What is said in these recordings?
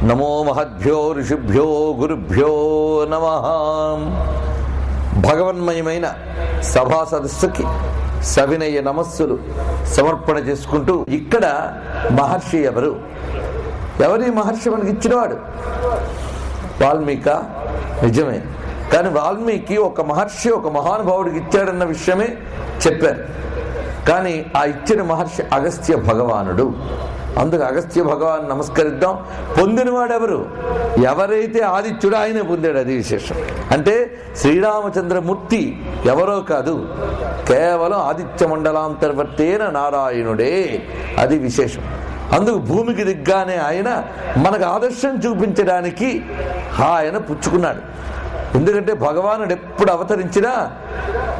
నమో మహద్భ్యో ఋషిభ్యో గురుభ్యో నమః. భగవన్మయమైన సభా సదస్సుకి సవినయ నమస్సులు సమర్పణ చేసుకుంటూ, ఇక్కడ మహర్షి ఎవరి మహర్షి మనకి ఇచ్చినవాడు? వాల్మీక. నిజమే, కానీ వాల్మీకి ఒక మహర్షి ఒక మహానుభావుడికి ఇచ్చాడన్న విషయమే చెప్పారు. కానీ ఆ ఇచ్చిన మహర్షి అగస్త్య భగవానుడు. అందుకు అగస్త్య భగవాన్ నమస్కరిద్దాం. పొందినవాడెవరు? ఎవరైతే ఆదిత్యుడు ఆయనే పొందాడు. అది విశేషం. అంటే శ్రీరామచంద్రమూర్తి ఎవరో కాదు, కేవలం ఆదిత్య మండలాంతర్వర్తైన నారాయణుడే. అది విశేషం. అందుకు భూమికి దిగ్గానే ఆయన మనకు ఆదర్శం చూపించడానికి ఆయన పుచ్చుకున్నాడు. ఎందుకంటే భగవానుడు ఎప్పుడు అవతరించినా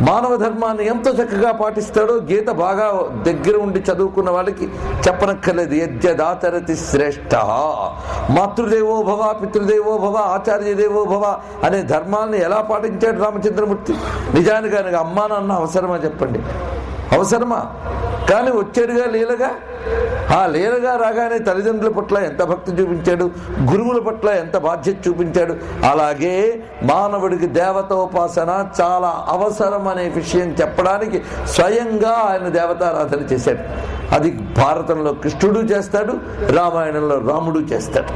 మానవ ధర్మాన్ని ఎంత చక్కగా పాటిస్తాడో గీత బాగా దగ్గర ఉండి చదువుకున్న వాళ్ళకి చెప్పనక్కర్లేదు. యజ్ఞదాచరతి శ్రేష్ఠ, మాతృదేవో భవ, పితృదేవో భవ, ఆచార్యదేవో భవ అనే ధర్మాన్ని ఎలా పాటించాడు రామచంద్రమూర్తి? నిజానికి ఆయనకు అమ్మా నాన్న అవసరమా చెప్పండి? అవసరమా? కానీ వచ్చాడుగా లీలగా. ఆ లీలగా రాగానే తల్లిదండ్రుల పట్ల ఎంత భక్తి చూపించాడు, గురువుల పట్ల ఎంత బాధ్యత చూపించాడు. అలాగే మానవుడికి దేవతోపాసన చాలా అవసరం అనే విషయం చెప్పడానికి స్వయంగా ఆయన దేవతారాధన చేశాడు. అది భారతంలో కృష్ణుడు చేస్తాడు, రామాయణంలో రాముడు చేస్తాడు.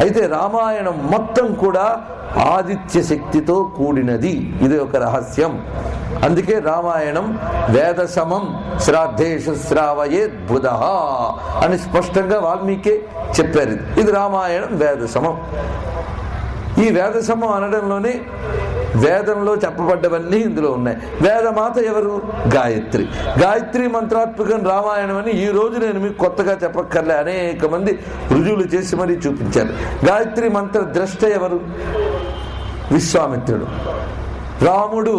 అయితే రామాయణం మొత్తం కూడా ఆదిత్య శక్తితో కూడినది. ఇది ఒక రహస్యం. అందుకే రామాయణం వేదసమం శ్రాద్ధేషు శ్రావయేద్బుధ అని స్పష్టంగా వాల్మీకి చెప్పారు. ఇది రామాయణం వేదసమం. ఈ వేదసమం అనడంలోనే వేదంలో చెప్పబడ్డవన్నీ ఇందులో ఉన్నాయి. వేదమాత ఎవరు? గాయత్రి. గాయత్రి మంత్రాత్మకం రామాయణం అని ఈ రోజు నేను మీకు కొత్తగా చెప్పక్కర్లే, అనేక మంది రుజువులు చేసి మరీ చూపించారు. గాయత్రి మంత్ర ద్రష్ట ఎవరు? విశ్వామిత్రుడు. రాముడు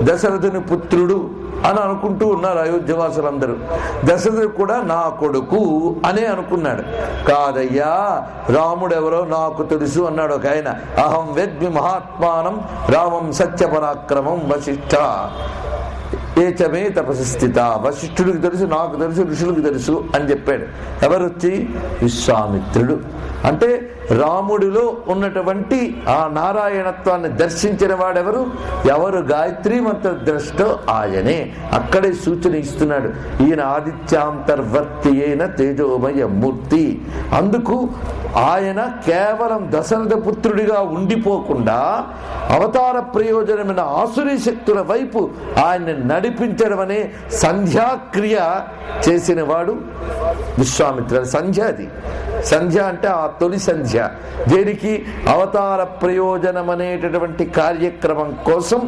దశరథుని పుత్రుడు అని అనుకుంటూ ఉన్నారు అయోధ్యవాసులందరూ. దశరథుడు కూడా నా కొడుకు అనే అనుకున్నాడు. కాదయ్యా, రాముడు ఎవరో నాకు తెలుసు అన్నాడు ఒక ఆయన. అహం వేద్మి మహాత్మానం రామం సత్యపరాక్రమం వశిష్ఠ ఏచమే తపసి స్థిత. వశిష్ఠుడికి తెలుసు, నాకు తెలుసు, ఋషులకు తెలుసు అని చెప్పాడు. ఎవరొచ్చి? విశ్వామిత్రుడు. అంటే రాముడిలో ఉన్నటువంటి ఆ నారాయణత్వాన్ని దర్శించిన వాడెవరు? ఎవరు గాయత్రి మంత్ర ద్రష్టో ఆయనే. అక్కడే సూచన ఇస్తున్నాడు. ఈయన ఆదిత్యాంతర్వర్తి అయిన తేజోమయ మూర్తి. అందుకు ఆయన కేవలం దశరథ పుత్రుడిగా ఉండిపోకుండా అవతార ప్రయోజనమైన ఆసురీ శక్తుల వైపు ఆయన్ని నడిపించడం అనే సంధ్యాక్రియ చేసిన వాడు విశ్వామిత్రుడు. సంధ్య అది. సంధ్య అంటే ఆ తొలి సంధ్య. దేనికి? అవతార ప్రయోజనం అనేటటువంటి కార్యక్రమం కోసం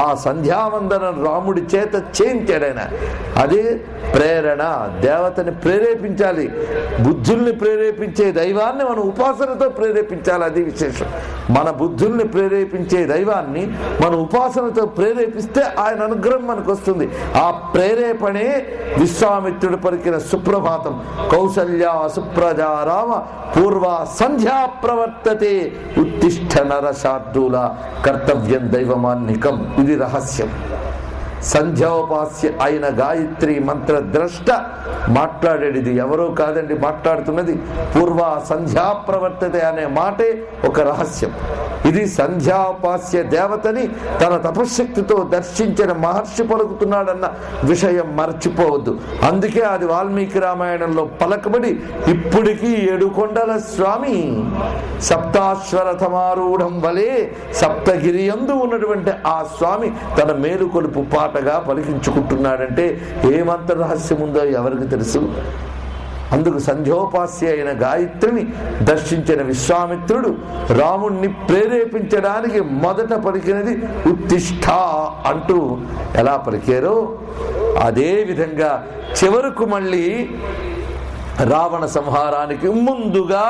ఆ సంధ్యావందనం రాముడి చేత చేయించాడైన. అదే ప్రేరణ. దేవతని ప్రేరేపించాలి. బుద్ధుల్ని ప్రేరేపించే దైవాన్ని మనం ఉపాసనతో ప్రేరేపించాలి. అది విశేషం. మన బుద్ధుల్ని ప్రేరేపించే దైవాన్ని మనం ఉపాసనతో ప్రేరేపిస్తే ఆయన అనుగ్రహం మనకు వస్తుంది. ఆ ప్రేరేపణే విశ్వామిత్రుడు పలికిన సుప్రభాతం. కౌసల్యా సుప్రజారామ పూర్వ సంధ్యా ప్రవర్తతే ఉత్తిష్ఠ నరశార్దూల కర్తవ్యం దైవమాన్నికం. ఇది రహస్యం. సంధ్యోపాస్య అయిన గాయత్రి మంత్ర ద్రష్ట మాట్లాడేది. ఇది ఎవరో కాదండి మాట్లాడుతున్నది. పూర్వ సంధ్యా ప్రవర్తతే అనే మాటే ఒక రహస్యం. ఇది సంధ్యాపాస్య దేవతని తన తపశక్తితో దర్శించిన మహర్షి పలుకుతున్నాడన్న విషయం మర్చిపోవద్దు. అందుకే అది వాల్మీకి రామాయణంలో పలకబడి ఇప్పటికీ 7 కొండల స్వామి సప్తాశ్వరథమారూఢం వలె సప్తగిరియందు ఉన్నటువంటి ఆ స్వామి తన మేలుకొలుపు పాటగా పలికించుకుంటున్నాడంటే ఏమంత రహస్యం ఉందో ఎవరికి తెలుసు? అందుకు సంధ్యోపాస్య అయిన గాయత్రిని దర్శించిన విశ్వామిత్రుడు రాముణ్ణి ప్రేరేపించడానికి మొదట పలికినది ఉత్తిష్ఠ అంటూ ఎలా పలికారో అదే విధంగా చివరకు మళ్ళీ రావణ సంహారానికి ముందుగా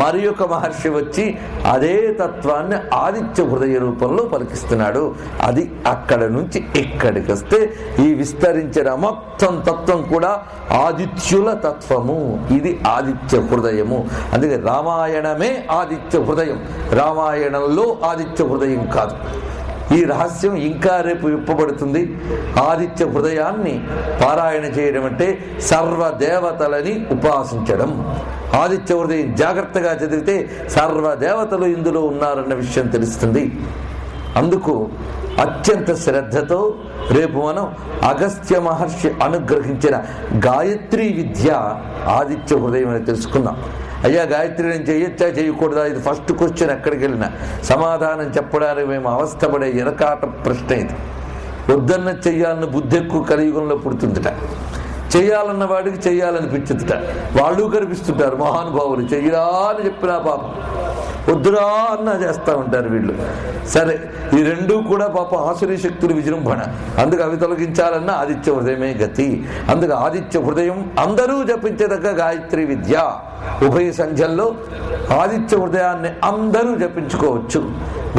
మరి ఒక మహర్షి వచ్చి అదే తత్వాన్ని ఆదిత్య హృదయ రూపంలో పలికిస్తున్నాడు. అది అక్కడ నుంచి ఇక్కడికి వస్తే ఈ విస్తరించిన మొత్తం తత్వం కూడా ఆదిత్యుల తత్వము. ఇది ఆదిత్య హృదయము. అందుకే రామాయణమే ఆదిత్య హృదయం. రామాయణంలో ఆదిత్య హృదయం కాదు. ఈ రహస్యం ఇంకా రేపు విప్పబడుతుంది. ఆదిత్య హృదయాన్ని పారాయణ చేయడం అంటే సర్వదేవతలని ఉపాసించడం. ఆదిత్య హృదయం జాగ్రత్తగా చదివితే సర్వదేవతలు ఇందులో ఉన్నారన్న విషయం తెలుస్తుంది. అందుకు అత్యంత శ్రద్ధతో రేపు మనం అగస్త్య మహర్షి అనుగ్రహించిన గాయత్రీ విద్య ఆదిత్య హృదయం అని తెలుసుకుందాం. అయ్యా, గాయత్రి నేను చేయొచ్చా చేయకూడదా, ఇది ఫస్ట్ క్వశ్చన్. ఎక్కడికి వెళ్ళినా సమాధానం చెప్పడానికి మేము అవస్థపడే ఎనకాట ప్రశ్న ఇది. వద్దన్న చెయ్యాలని బుద్ధి ఎక్కువ కలియుగంలో పుడుతుందిట. చెయ్యాలన్న వాడికి చెయ్యాలనిపించుట. వాళ్ళు కనిపిస్తుంటారు మహానుభావులు. చెయ్యరా అని చెప్పినా పాపం వద్దురా అన్నా చేస్తూ ఉంటారు వీళ్ళు. సరే, ఈ రెండూ కూడా పాప ఆసురీ శక్తులు విజృంభణ. అందుకు అవి తొలగించాలన్నా ఆదిత్య హృదయమే గతి. అందుకు ఆదిత్య హృదయం అందరూ జపించదగ్గ గాయత్రి విద్య. ఉభయ సంధ్యల్లో ఆదిత్య హృదయాన్ని అందరూ జపించుకోవచ్చు.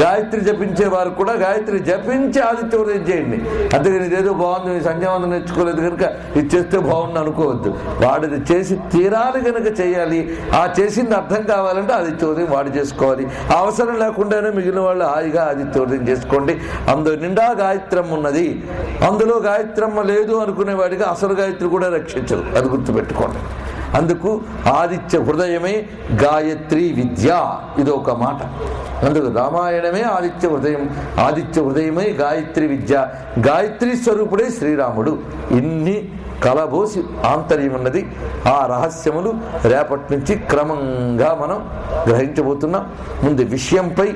గాయత్రి జపించే వారు కూడా గాయత్రి జపించి ఆదిత్య హృదయం చేయండి. అంతేగాని ఇదేదో బాగుంది, సంధ్యావందనం నేర్చుకోలేదు కనుక ఇది చేస్తే బాగుంది అనుకోవద్దు. వాడిది చేసి తీరాలి కనుక చేయాలి. ఆ చేసింది అర్థం కావాలంటే ఆదిత్య హృదయం వాడు చేసుకోవాలి. ఆ అవసరం లేకుండానే మిగిలిన వాళ్ళు హాయిగా ఆదిత్య హృదయం చేసుకోండి. అందులో నిండా గాయత్రమ్మ ఉన్నది. అందులో గాయత్రమ్మ లేదు అనుకునే వాడిగా అసలు గాయత్రి కూడా రక్షించదు. అది గుర్తుపెట్టుకోండి. అందుకు ఆదిత్య హృదయమే గాయత్రీ విద్య. ఇదొక మాట. అందుకు రామాయణమే ఆదిత్య హృదయం, ఆదిత్య హృదయమే గాయత్రి విద్య. గాయత్రీ స్వరూపుడే శ్రీరాముడు. ఇన్ని కలబోసి ఆంతర్యం ఉన్నది. ఆ రహస్యములు రేపటి నుంచి క్రమంగా మనం గ్రహించబోతున్నాం. ముందు విషయంపై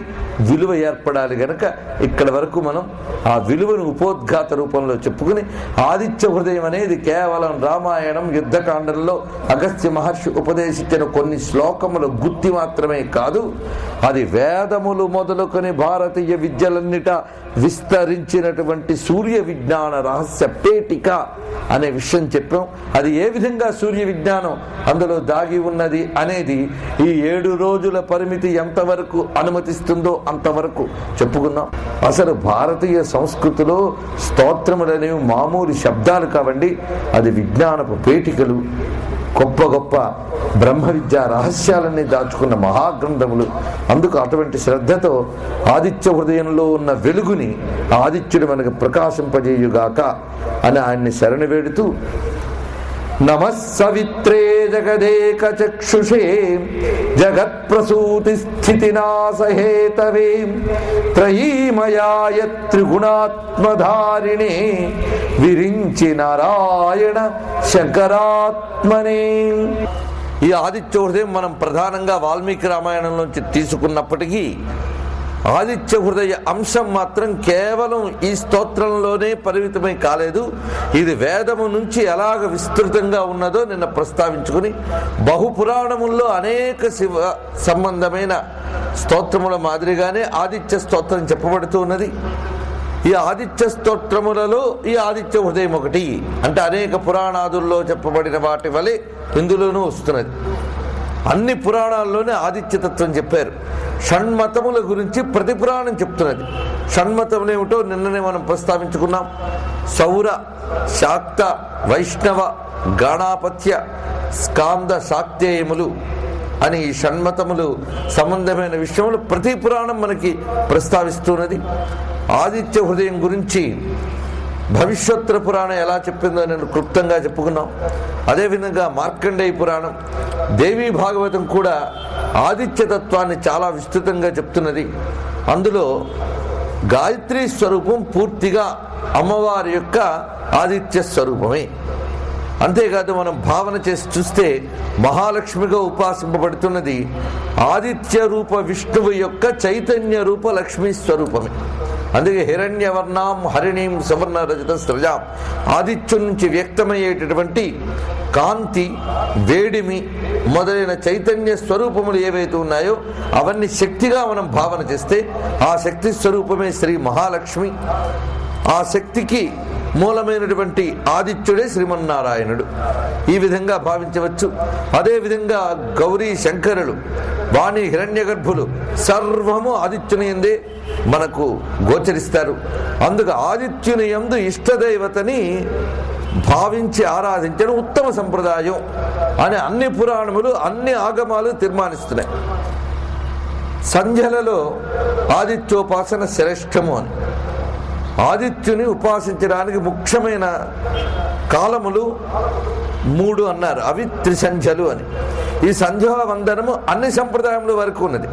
విలువ ఏర్పడాలి గనక ఇక్కడ వరకు మనం ఆ విలువను ఉపోద్ఘాత రూపంలో చెప్పుకుని, ఆదిత్య హృదయం అనేది కేవలం రామాయణం యుద్ధకాండంలో అగస్త్య మహర్షి ఉపదేశించిన కొన్ని శ్లోకముల గుత్తి మాత్రమే కాదు, అది వేదములు మొదలుకొని భారతీయ విద్యలన్నిట విస్తరించినటువంటి సూర్య విజ్ఞాన రహస్య పేటిక అనే విషయం చెప్పాం. అది ఏ విధంగా సూర్య విజ్ఞానం అందులో దాగి ఉన్నది అనేది ఈ 7 రోజుల పరిమితి ఎంతవరకు అనుమతిస్తుందో అంతవరకు చెప్పుకున్నాం. అసలు భారతీయ సంస్కృతిలో స్తోత్రములనేవి మామూలు శబ్దాలు కావండి, అది విజ్ఞానపు పేటికలు. గొప్ప గొప్ప బ్రహ్మ విద్యా రహస్యాలన్నీ దాచుకున్న మహాగ్రంథములు. అందుకు అటువంటి శ్రద్ధతో ఆదిత్య హృదయంలో ఉన్న వెలుగుని ఆదిత్యుడు మనకు ప్రకాశింపజేయుగాక అని ఆయన్ని శరణు వేడుతూ, నమః సవిత్రే జగదేక చక్షుషే జగత్ప్రసూతి స్థితినాశహేతవే త్రయీమయాయ త్రిగుణాత్మధారిణే విరించి నారాయణ శంకరాత్మనే. ఈ ఆదిత్య హృదయం మనం ప్రధానంగా వాల్మీకి రామాయణంలోంచి తీసుకున్నప్పటికీ ఆదిత్య హృదయ అంశం మాత్రం కేవలం ఈ స్తోత్రంలోనే పరిమితమై కాలేదు. ఇది వేదము నుంచి ఎలాగ విస్తృతంగా ఉన్నదో నిన్న ప్రస్తావించుకుని, బహుపురాణముల్లో అనేక శివ సంబంధమైన స్తోత్రముల మాదిరిగానే ఆదిత్య స్తోత్రం చెప్పబడుతూ ఉన్నది. ఈ ఆదిత్య స్తోత్రములలో ఈ ఆదిత్య హృదయం ఒకటి. అంటే అనేక పురాణాదుల్లో చెప్పబడిన వాటి వలె ఇందులోనూ వస్తున్నది. అన్ని పురాణాల్లోనే ఆదిత్యతత్వం చెప్పారు. షణ్మతముల గురించి ప్రతి పురాణం చెప్తున్నది. షణ్మతములు ఏమిటో నిన్ననే మనం ప్రస్తావించుకున్నాం. సౌర, శాక్త, వైష్ణవ, గణాపత్య, స్కాంద, శాక్తేయములు అని ఈ షణ్మతములు సంబంధమైన విషయములు ప్రతి పురాణం మనకి ప్రస్తావిస్తున్నది. ఆదిత్య హృదయం గురించి భవిష్యోత్తర పురాణం ఎలా చెప్పిందో నేను క్లుప్తంగా చెప్పుకున్నాం. అదేవిధంగా మార్కండేయ పురాణం, దేవీ భాగవతం కూడా ఆదిత్య తత్వాన్ని చాలా విస్తృతంగా చెప్తున్నది. అందులో గాయత్రీ స్వరూపం పూర్తిగా అమ్మవారి యొక్క ఆదిత్య స్వరూపమే. అంతేకాదు మనం భావన చేసి చూస్తే మహాలక్ష్మిగా ఉపాసింపబడుతున్నది ఆదిత్య రూప విష్ణువు యొక్క చైతన్య రూప లక్ష్మీ స్వరూపమే. అందుకే హిరణ్యవర్ణాం హరిణీం సువర్ణ రజత సృజాం, ఆదిత్యం నుంచి వ్యక్తమయ్యేటటువంటి కాంతి, వేడిమి మొదలైన చైతన్య స్వరూపములు ఏవైతే ఉన్నాయో అవన్నీ శక్తిగా మనం భావన చేస్తే ఆ శక్తి స్వరూపమే శ్రీ మహాలక్ష్మి. ఆ శక్తికి మూలమైనటువంటి ఆదిత్యుడే శ్రీమన్నారాయణుడు. ఈ విధంగా భావించవచ్చు. అదేవిధంగా గౌరీ శంకరులు, వాణి హిరణ్య గర్భులు సర్వము ఆదిత్యుని యందే మనకు గోచరిస్తారు. అందుకు ఆదిత్యుని యందు ఇష్టదైవతని భావించి ఆరాధించడం ఉత్తమ సంప్రదాయం అని అన్ని పురాణములు అన్ని ఆగమాలు తీర్మానిస్తున్నాయి. సంధ్యలలో ఆదిత్యోపాసన శ్రేష్టము అని. ఆదిత్యుని ఉపాసించడానికి ముఖ్యమైన కాలములు 3 అన్నారు. అవి త్రిసంధ్యలు అని. ఈ సంధ్యావందనము అన్ని సంప్రదాయంలో వరకు ఉన్నది.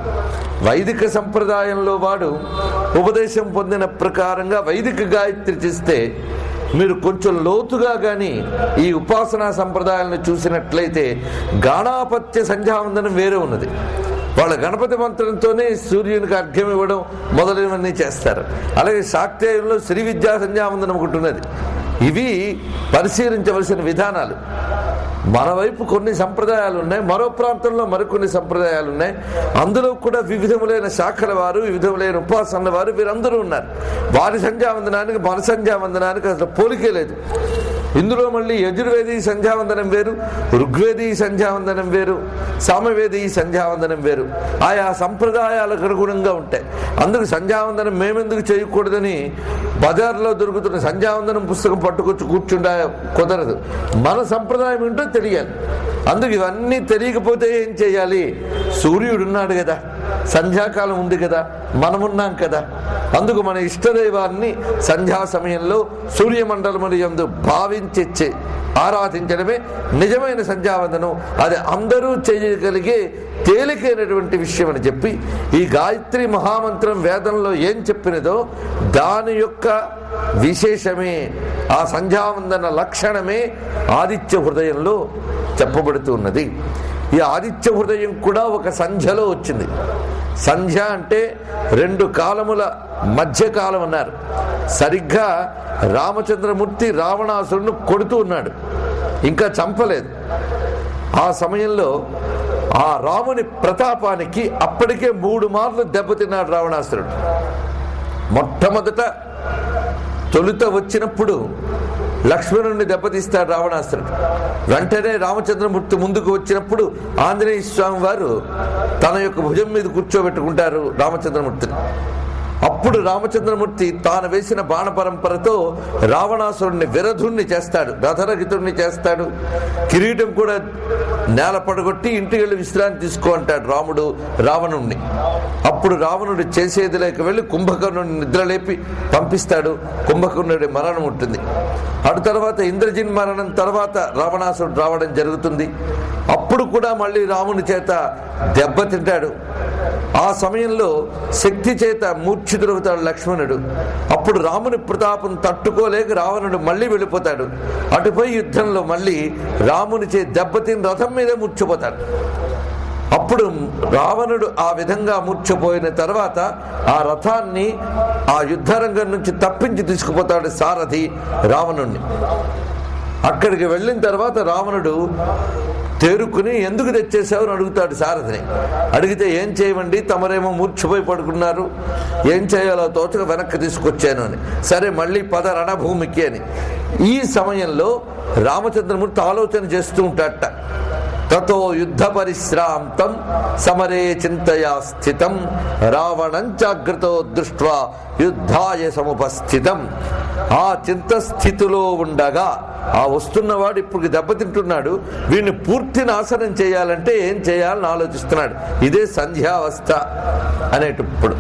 వైదిక సంప్రదాయంలో వాడు ఉపదేశం పొందిన ప్రకారంగా వైదిక గాయత్రి చేస్తే, మీరు కొంచెం లోతుగా కానీ ఈ ఉపాసనా సంప్రదాయాలను చూసినట్లయితే గాణాపత్య సంధ్యావందనం వేరే ఉన్నది. వాళ్ళ గణపతి మంత్రంతోనే సూర్యునికి అర్ఘ్యం ఇవ్వడం మొదలైనవన్నీ చేస్తారు. అలాగే శాక్తేయంలో శ్రీ విద్యా సంధ్యావందనం ఒకటి ఉన్నది. ఇవి పరిశీలించవలసిన విధానాలు. మన వైపు కొన్ని సంప్రదాయాలు ఉన్నాయి, మరో ప్రాంతంలో మరికొన్ని సంప్రదాయాలు ఉన్నాయి. అందులో కూడా వివిధములైన శాఖల వారు, వివిధములైన ఉపాసనల వారు వీరందరూ ఉన్నారు. వారి సంధ్యావందనానికి మన సంధ్యావందనానికి అసలు పోలికే లేదు. ఇందులో మళ్ళీ యజుర్వేది సంధ్యావందనం వేరు, ఋగ్వేది సంధ్యావందనం వేరు, సామవేది సంధ్యావందనం వేరు. ఆయా సంప్రదాయాలకు అనుగుణంగా ఉంటాయి. అందుకు సంధ్యావందనం మేమెందుకు చేయకూడదని బజార్లో దొరుకుతున్న సంధ్యావందనం పుస్తకం పట్టుకొచ్చి కూర్చుండా కుదరదు. మన సంప్రదాయం ఏంటో తెలియాలి. అందుకు ఇవన్నీ తెలియకపోతే ఏం చేయాలి? సూర్యుడున్నాడు కదా, సంధ్యాకాలం ఉంది కదా, మనమున్నాం కదా. అందుకు మన ఇష్టదైవాన్ని సంధ్యా సమయంలో సూర్యమండలములు యందు భావించి ఆరాధించడమే నిజమైన సంధ్యావందనం. అది అందరూ చేయగలిగే తేలికైనటువంటి విషయం అని చెప్పి, ఈ గాయత్రి మహామంత్రం వేదంలో ఏం చెప్పినదో దాని యొక్క విశేషమే, ఆ సంధ్యావందన లక్షణమే ఆదిత్య హృదయంలో చెప్పబడుతున్నది. ఈ ఆదిత్య హృదయం కూడా ఒక సంధ్యలో వచ్చింది. సంధ్య అంటే 2 కాలముల మధ్యకాలం అన్నారు. సరిగ్గా రామచంద్రమూర్తి రావణాసురుడు కొడుతూ ఉన్నాడు, ఇంకా చంపలేదు. ఆ సమయంలో ఆ రాముని ప్రతాపానికి అప్పటికే 3 మార్లు దెబ్బతిన్నాడు రావణాసురుడు. మొట్టమొదట తొలుత వచ్చినప్పుడు లక్ష్మణుడిని దెబ్బతీస్తాడు రావణాసురుడు. వెంటనే రామచంద్రమూర్తి ముందుకు వచ్చినప్పుడు ఆంజనేయ స్వామి వారు తన యొక్క భుజం మీద కూర్చోబెట్టుకుంటారు రామచంద్రమూర్తిని. అప్పుడు రామచంద్రమూర్తి తాను వేసిన బాణ పరంపరతో రావణాసురుడిని విరధుణ్ణి చేస్తాడు, రథరహితుడిని చేస్తాడు. కిరీటం కూడా నేల పడగొట్టి ఇంటికి వెళ్ళి విశ్రాంతి తీసుకో అంటాడు రాముడు రావణుణ్ణి. అప్పుడు రావణుడు చేసేది లేక వెళ్ళి కుంభకర్ణుడిని నిద్రలేపి పంపిస్తాడు. కుంభకర్ణుడి మరణం ఉంటుంది. అటు తర్వాత ఇంద్రజిన్ మరణం తర్వాత రావణాసురుడు రావడం జరుగుతుంది. అప్పుడు కూడా మళ్ళీ రాముని చేత దెబ్బతింటాడు. ఆ సమయంలో శక్తి చేత మూర్ఛితుడవుతాడు లక్ష్మణుడు. అప్పుడు రాముని ప్రతాపం తట్టుకోలేక రావణుడు మళ్ళీ వెళ్ళిపోతాడు. అటుపై యుద్ధంలో మళ్ళీ రాముని చే దెబ్బతిని రథం మీదే మూర్ఛపోతాడు. అప్పుడు రావణుడు ఆ విధంగా మూర్ఛపోయిన తర్వాత ఆ రథాన్ని ఆ యుద్ధరంగం నుంచి తప్పించి తీసుకుపోతాడు సారథి రావణుణ్ణి. అక్కడికి వెళ్ళిన తర్వాత రావణుడు తేరుకుని ఎందుకు తెచ్చేసావు అని అడుగుతాడు సారథిని. అడిగితే ఏం చేయమండి, తమరేమో మూర్ఛపోయి పడుకున్నారు, ఏం చేయాలో తోచక వెనక్కి తీసుకొచ్చాను అని. సరే మళ్ళీ పద రణభూమికి అని. ఈ సమయంలో రామచంద్రమూర్తి ఆలోచన చేస్తూ ఉంటాడట. తతో యుద్ధ పరిశ్రాంతం సమరే చింతయా స్థితం రావణం జాగ్రత్తో దృష్ట్వా యుద్ధాయ సముపస్థితం. ఆ చింత స్థితిలో ఉండగా ఆ వస్తున్నవాడు ఇప్పుడు దెబ్బతింటున్నాడు, వీడిని పూర్తి నాశనం చేయాలంటే ఏం చేయాలని ఆలోచిస్తున్నాడు. ఇదే సంధ్యావస్థ అనేటప్పుడు.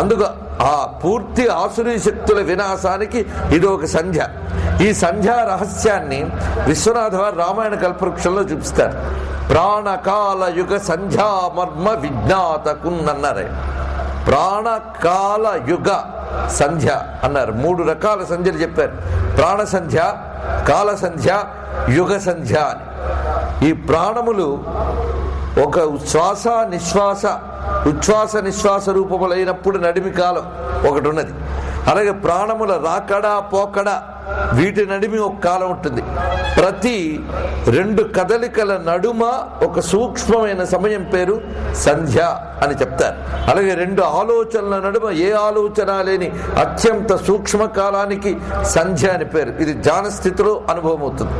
అందుకు ఆ పూర్తి ఆసురీ శక్తుల వినాశానికి ఇది ఒక సంధ్య. ఈ సంధ్యా రహస్యాన్ని విశ్వనాథ వారు రామాయణ కల్పవృక్షంలో చూపిస్తారు. ప్రాణకాల యుగ సంధ్యా మర్మ విజ్ఞాతకున్నన్నారే. ప్రాణకాల యుగ సంధ్య అన్నారు. 3 రకాల సంధ్యలు చెప్పారు. ప్రాణ సంధ్య, కాల సంధ్య, యుగ సంధ్య అని. ఈ ప్రాణములు ఒక ఉచ్ఛ్వాస నిశ్వాస, ఉచ్ఛ్వాస నిశ్వాస రూపములైనప్పుడు నడిమి కాలం ఒకటి ఉన్నది. అలాగే ప్రాణముల రాకడా పోకడా వీటి నడిమి ఒక కాలం ఉంటుంది. ప్రతి 2 కదలికల నడుమ ఒక సూక్ష్మమైన సమయం పేరు సంధ్య అని చెప్తారు. అలాగే 2 ఆలోచనల నడుమ ఏ ఆలోచన లేని అత్యంత సూక్ష్మ కాలానికి సంధ్య అని పేరు. ఇది ధ్యాన స్థితిలో అనుభవం అవుతుంది.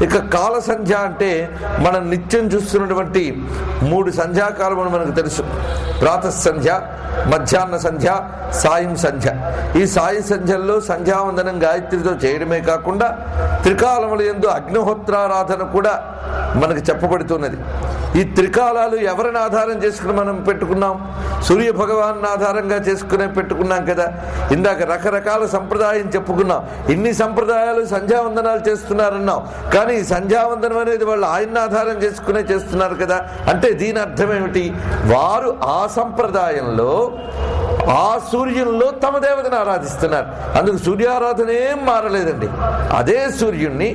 ఇక కాల సంధ్య అంటే మనం నిత్యం చూస్తున్నటువంటి 3 సంధ్యాకాలములు మనకు తెలుసు. ప్రాతః సంధ్య, మధ్యాహ్న సంధ్య, సాయం సంధ్య. ఈ సాయి సంధ్యల్లో సంధ్యావందనం గాయత్రితో చేయడమే కాకుండా త్రికాలముల యందు అగ్నిహోత్రారాధన కూడా మనకు చెప్పబడుతున్నది. ఈ త్రికాలాలు ఎవరిని ఆధారం చేసుకుని మనం పెట్టుకున్నాం? సూర్య భగవాన్ ఆధారంగా చేసుకునే పెట్టుకున్నాం కదా. ఇందాక రకరకాల సంప్రదాయం చెప్పుకున్నాం. ఇన్ని సంప్రదాయాలు సంధ్యావందనాలు చేస్తున్నారన్నాం, కానీ ఈ సంధ్యావందనం అనేది వాళ్ళు ఆయన్ని ఆధారం చేసుకునే చేస్తున్నారు కదా. అంటే దీని అర్థం ఏమిటి? వారు ఆ సంప్రదాయంలో ఆ సూర్యుల్లో తమ దేవతను ఆరాధిస్తున్నారు. అందుకు సూర్యారాధన ఏం మారలేదండి. అదే సూర్యుణ్ణి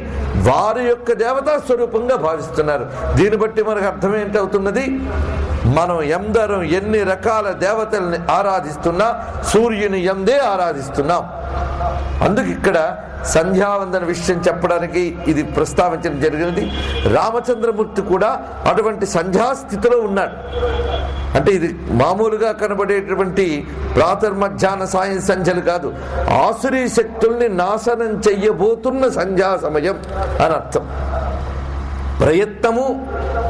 వారి యొక్క దేవతా స్వరూపంగా భావిస్తున్నారు. దీన్ని బట్టి మనకు అర్థం ఏంటవుతున్నది? మనం ఎందరం ఎన్ని రకాల దేవతల్ని ఆరాధిస్తున్నా సూర్యుని ఎందే ఆరాధిస్తున్నాం. అందుకు ఇక్కడ సంధ్యావందన విషయం చెప్పడానికి ఇది ప్రస్తావించడం జరిగినది. రామచంద్రమూర్తి కూడా అటువంటి సంధ్యాస్థితిలో ఉన్నాడు. అంటే ఇది మామూలుగా కనబడేటువంటి ప్రాతర్మధ్యాహ్న సాయం సంధ్యలు కాదు, ఆసురీ శక్తుల్ని నాశనం చెయ్యబోతున్న సంధ్యా సమయం అని అర్థం. ప్రయత్నము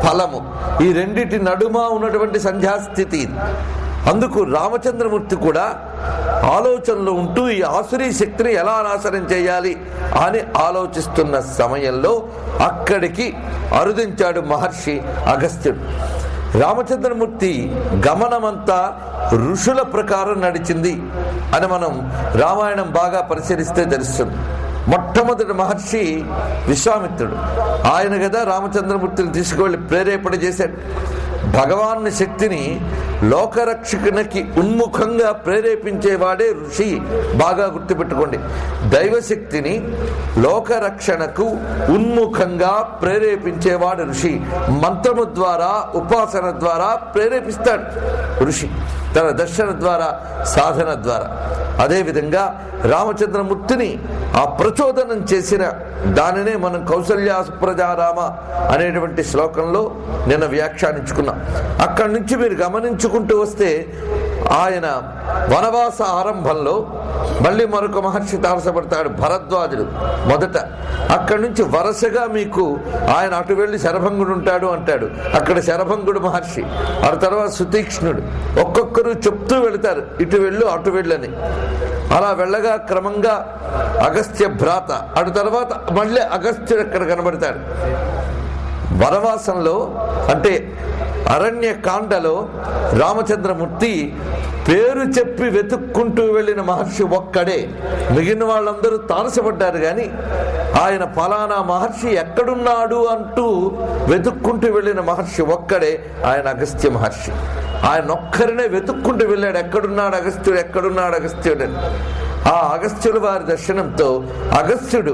ఫలము ఈ రెండిటి నడుమ ఉన్నటువంటి సంధ్యాస్థితి. అందుకు రామచంద్రమూర్తి కూడా ఆలోచనలో ఉంటూ ఈ ఆసురీ శక్తిని ఎలా నాశనం చేయాలి అని ఆలోచిస్తున్న సమయంలో అక్కడికి అరుదించాడు మహర్షి అగస్త్యుడు. రామచంద్రమూర్తి గమనమంతా ఋషుల ప్రకారం నడిచింది అని మనం రామాయణం బాగా పరిశీలిస్తే తెలుస్తుంది. మొట్టమొదటి మహర్షి విశ్వామిత్రుడు. ఆయన కదా రామచంద్రమూర్తిని తీసుకువెళ్ళి ప్రేరేపణ చేశాడు. భగవాన్ శక్తిని లోకరక్షకునికి ఉన్ముఖంగా ప్రేరేపించేవాడే ఋషి. బాగా గుర్తుపెట్టుకోండి, దైవశక్తిని లోకరక్షణకు ఉన్ముఖంగా ప్రేరేపించేవాడు ఋషి. మంత్రము ద్వారా, ఉపాసన ద్వారా ప్రేరేపిస్తాడు ఋషి, తన దర్శన ద్వారా, సాధన ద్వారా. అదేవిధంగా రామచంద్రమూర్తిని ఆ ప్రచోదనం చేసిన దానినే మనం కౌసల్యా సుప్రజారామ అనేటువంటి శ్లోకంలో నిన్న వ్యాఖ్యానించుకున్నాం. అక్కడి నుంచి మీరు గమనించుకుంటూ వస్తే ఆయన వనవాస ఆరంభంలో మళ్ళీ మరొక మహర్షి తారసపడతాడు, భరద్వాజుడు మొదట. అక్కడి నుంచి వరుసగా మీకు ఆయన అటు వెళ్ళి శరభంగుడు ఉంటాడు అంటాడు, అక్కడ శరభంగుడు మహర్షి. ఆ తర్వాత సుతీక్ష్ణుడు. ఒక్కొక్కరు చెప్తూ వెళతారు, ఇటు వెళ్ళు అటు వెళ్ళని. అలా వెళ్ళగా క్రమంగా అగస్త్య భ్రాత, అటు తర్వాత మళ్ళీ అగస్త్యుడు అక్కడ కనబడతాడు. వనవాసంలో అంటే అరణ్య కాండలో రామచంద్రమూర్తి పేరు చెప్పి వెతుక్కుంటూ వెళ్ళిన మహర్షి ఒక్కడే. మిగిలిన వాళ్ళందరూ తారసపడ్డారు, కానీ ఆయన ఫలానా మహర్షి ఎక్కడున్నాడు అంటూ వెతుక్కుంటూ వెళ్ళిన మహర్షి ఒక్కడే, ఆయన అగస్త్య మహర్షి. ఆయన ఒక్కరినే వెతుక్కుంటూ వెళ్ళాడు, ఎక్కడున్నాడు అగస్త్యుడు, ఎక్కడున్నాడు అగస్త్యుడు అని. ఆ అగస్త్యుల వారి దర్శనంతో అగస్త్యుడు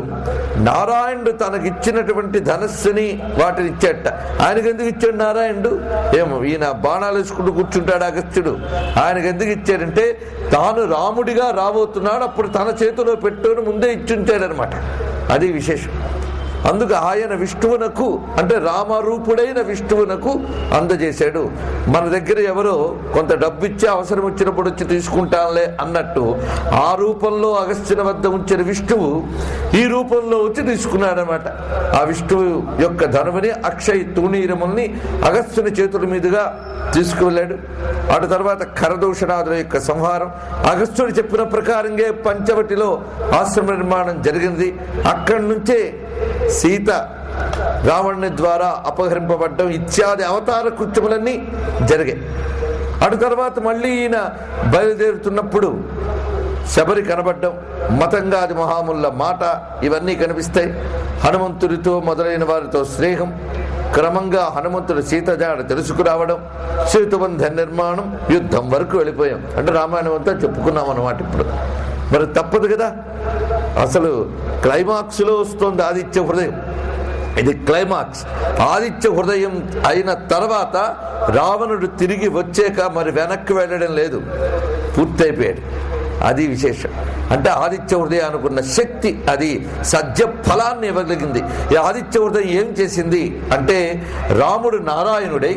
నారాయణుడు తనకిచ్చినటువంటి ధనస్సుని వాటిని ఇచ్చేట. ఆయనకు ఎందుకు ఇచ్చాడు నారాయణుడు? ఏమో, ఈయన బాణాలు వేసుకుంటూ కూర్చుంటాడు అగస్త్యుడు. ఆయనకు ఎందుకు ఇచ్చాడంటే తాను రాముడిగా రాబోతున్నాడు, అప్పుడు తన చేతిలో పెట్టుకుని ముందే ఇచ్చుంటాడనమాట. అది విశేషం. అందుకు ఆయన విష్ణువునకు అంటే రామరూపుడైన విష్ణువునకు అందజేశాడు. మన దగ్గర ఎవరో కొంత డబ్బు ఇచ్చి అవసరం వచ్చినప్పుడు వచ్చి తీసుకుంటానులే అన్నట్టు ఆ రూపంలో అగస్త్యుని వద్ద ఉంచిన విష్ణువు ఈ రూపంలో వచ్చి తీసుకున్నాడనమాట. ఆ విష్ణువు యొక్క ధనువుని అక్షయ తూణీరముల్ని అగస్త్యుని చేతుల మీదుగా తీసుకువెళ్ళాడు. అటు తర్వాత ఖరదూషణాదుల యొక్క సంహారం, అగస్త్యుడు చెప్పిన ప్రకారంగా పంచవటిలో ఆశ్రమ నిర్మాణం జరిగింది. అక్కడి నుంచే సీత రావణుని ద్వారా అపహరింపబడ్డం ఇత్యాది అవతార కృత్యములన్నీ జరిగాయి. అటు తర్వాత మళ్ళీ ఈయన బయలుదేరుతున్నప్పుడు శబరి కనబడ్డం, మతంగాది మహాముల మాట ఇవన్నీ కనిపిస్తాయి. హనుమంతుడితో మొదలైన వారితో స్నేహం, క్రమంగా హనుమంతుడు సీత జాడ తెలుసుకురావడం, సేతుబంధ నిర్మాణం, యుద్ధం వరకు వెళ్ళిపోయాం. అంటే రామాయణం అంతా చెప్పుకున్నాం అన్నమాట. ఇప్పుడు మరి తప్పదు కదా, అసలు క్లైమాక్స్ లో వస్తుంది ఆదిత్య హృదయం. ఇది క్లైమాక్స్. ఆదిత్య హృదయం అయిన తర్వాత రావణుడు తిరిగి వచ్చాక మరి వెనక్కి వెళ్ళడం లేదు, పూర్తయిపోయాడు. అది విశేషం. అంటే ఆదిత్య హృదయం అనుకున్న శక్తి అది సత్య ఫలాన్ని ఇవ్వగలిగింది. ఈ ఆదిత్య హృదయం ఏం చేసింది అంటే రాముడు నారాయణుడై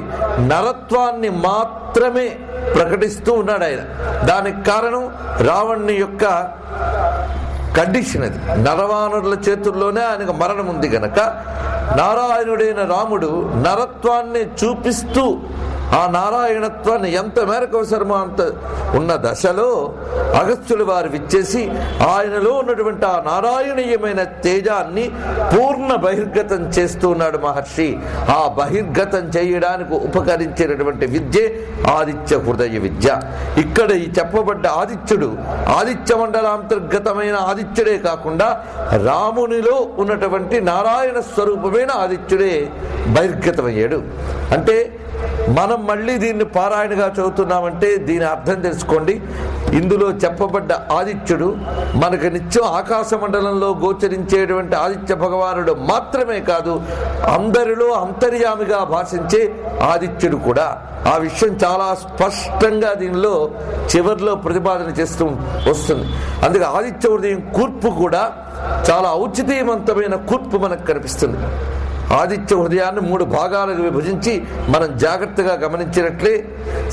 నరత్వాన్ని మాత్రమే ప్రకటిస్తూ ఉన్నాడు ఆయన. దానికి కారణం రావణుని యొక్క కండిషన్. అది నరవానరుల చేతుల్లోనే ఆయనకు మరణం ఉంది గనక నారాయణుడైన రాముడు నరత్వాన్ని చూపిస్తూ ఆ నారాయణత్వాన్ని ఎంత మేరకు అవసరమో అంత ఉన్న దశలో అగస్త్యులు వారు విచ్చేసి ఆయనలో ఉన్నటువంటి ఆ నారాయణీయమైన తేజాన్ని పూర్ణ బహిర్గతం చేస్తూ ఉన్నాడు మహర్షి. ఆ బహిర్గతం చేయడానికి ఉపకరించినటువంటి విద్యే ఆదిత్య హృదయ విద్య. ఇక్కడ ఈ చెప్పబడ్డ ఆదిత్యుడు ఆదిత్య మండలాంతర్గతమైన ఆదిత్యుడే కాకుండా రామునిలో ఉన్నటువంటి నారాయణ స్వరూపమైన ఆదిత్యుడే బహిర్గతమయ్యాడు. అంటే మనం మళ్ళీ దీన్ని పారాయణగా చదువుతున్నామంటే దీని అర్థం తెలుసుకోండి. ఇందులో చెప్పబడ్డ ఆదిత్యుడు మనకు నిత్యం ఆకాశ మండలంలో గోచరించేటువంటి ఆదిత్య భగవానుడు మాత్రమే కాదు, అందరిలో అంతర్యామిగా భాషించే ఆదిత్యుడు కూడా. ఆ విషయం చాలా స్పష్టంగా దీనిలో చివరిలో ప్రతిపాదన చేస్తూ వస్తుంది. అందుకే ఆదిత్య హృదయం కూర్పు కూడా చాలా ఔచిత్యవంతమైన కూర్పు మనకు కనిపిస్తుంది. ఆదిత్య హృదయాన్ని 3 భాగాలకు విభజించి మనం జాగ్రత్తగా గమనించినట్లే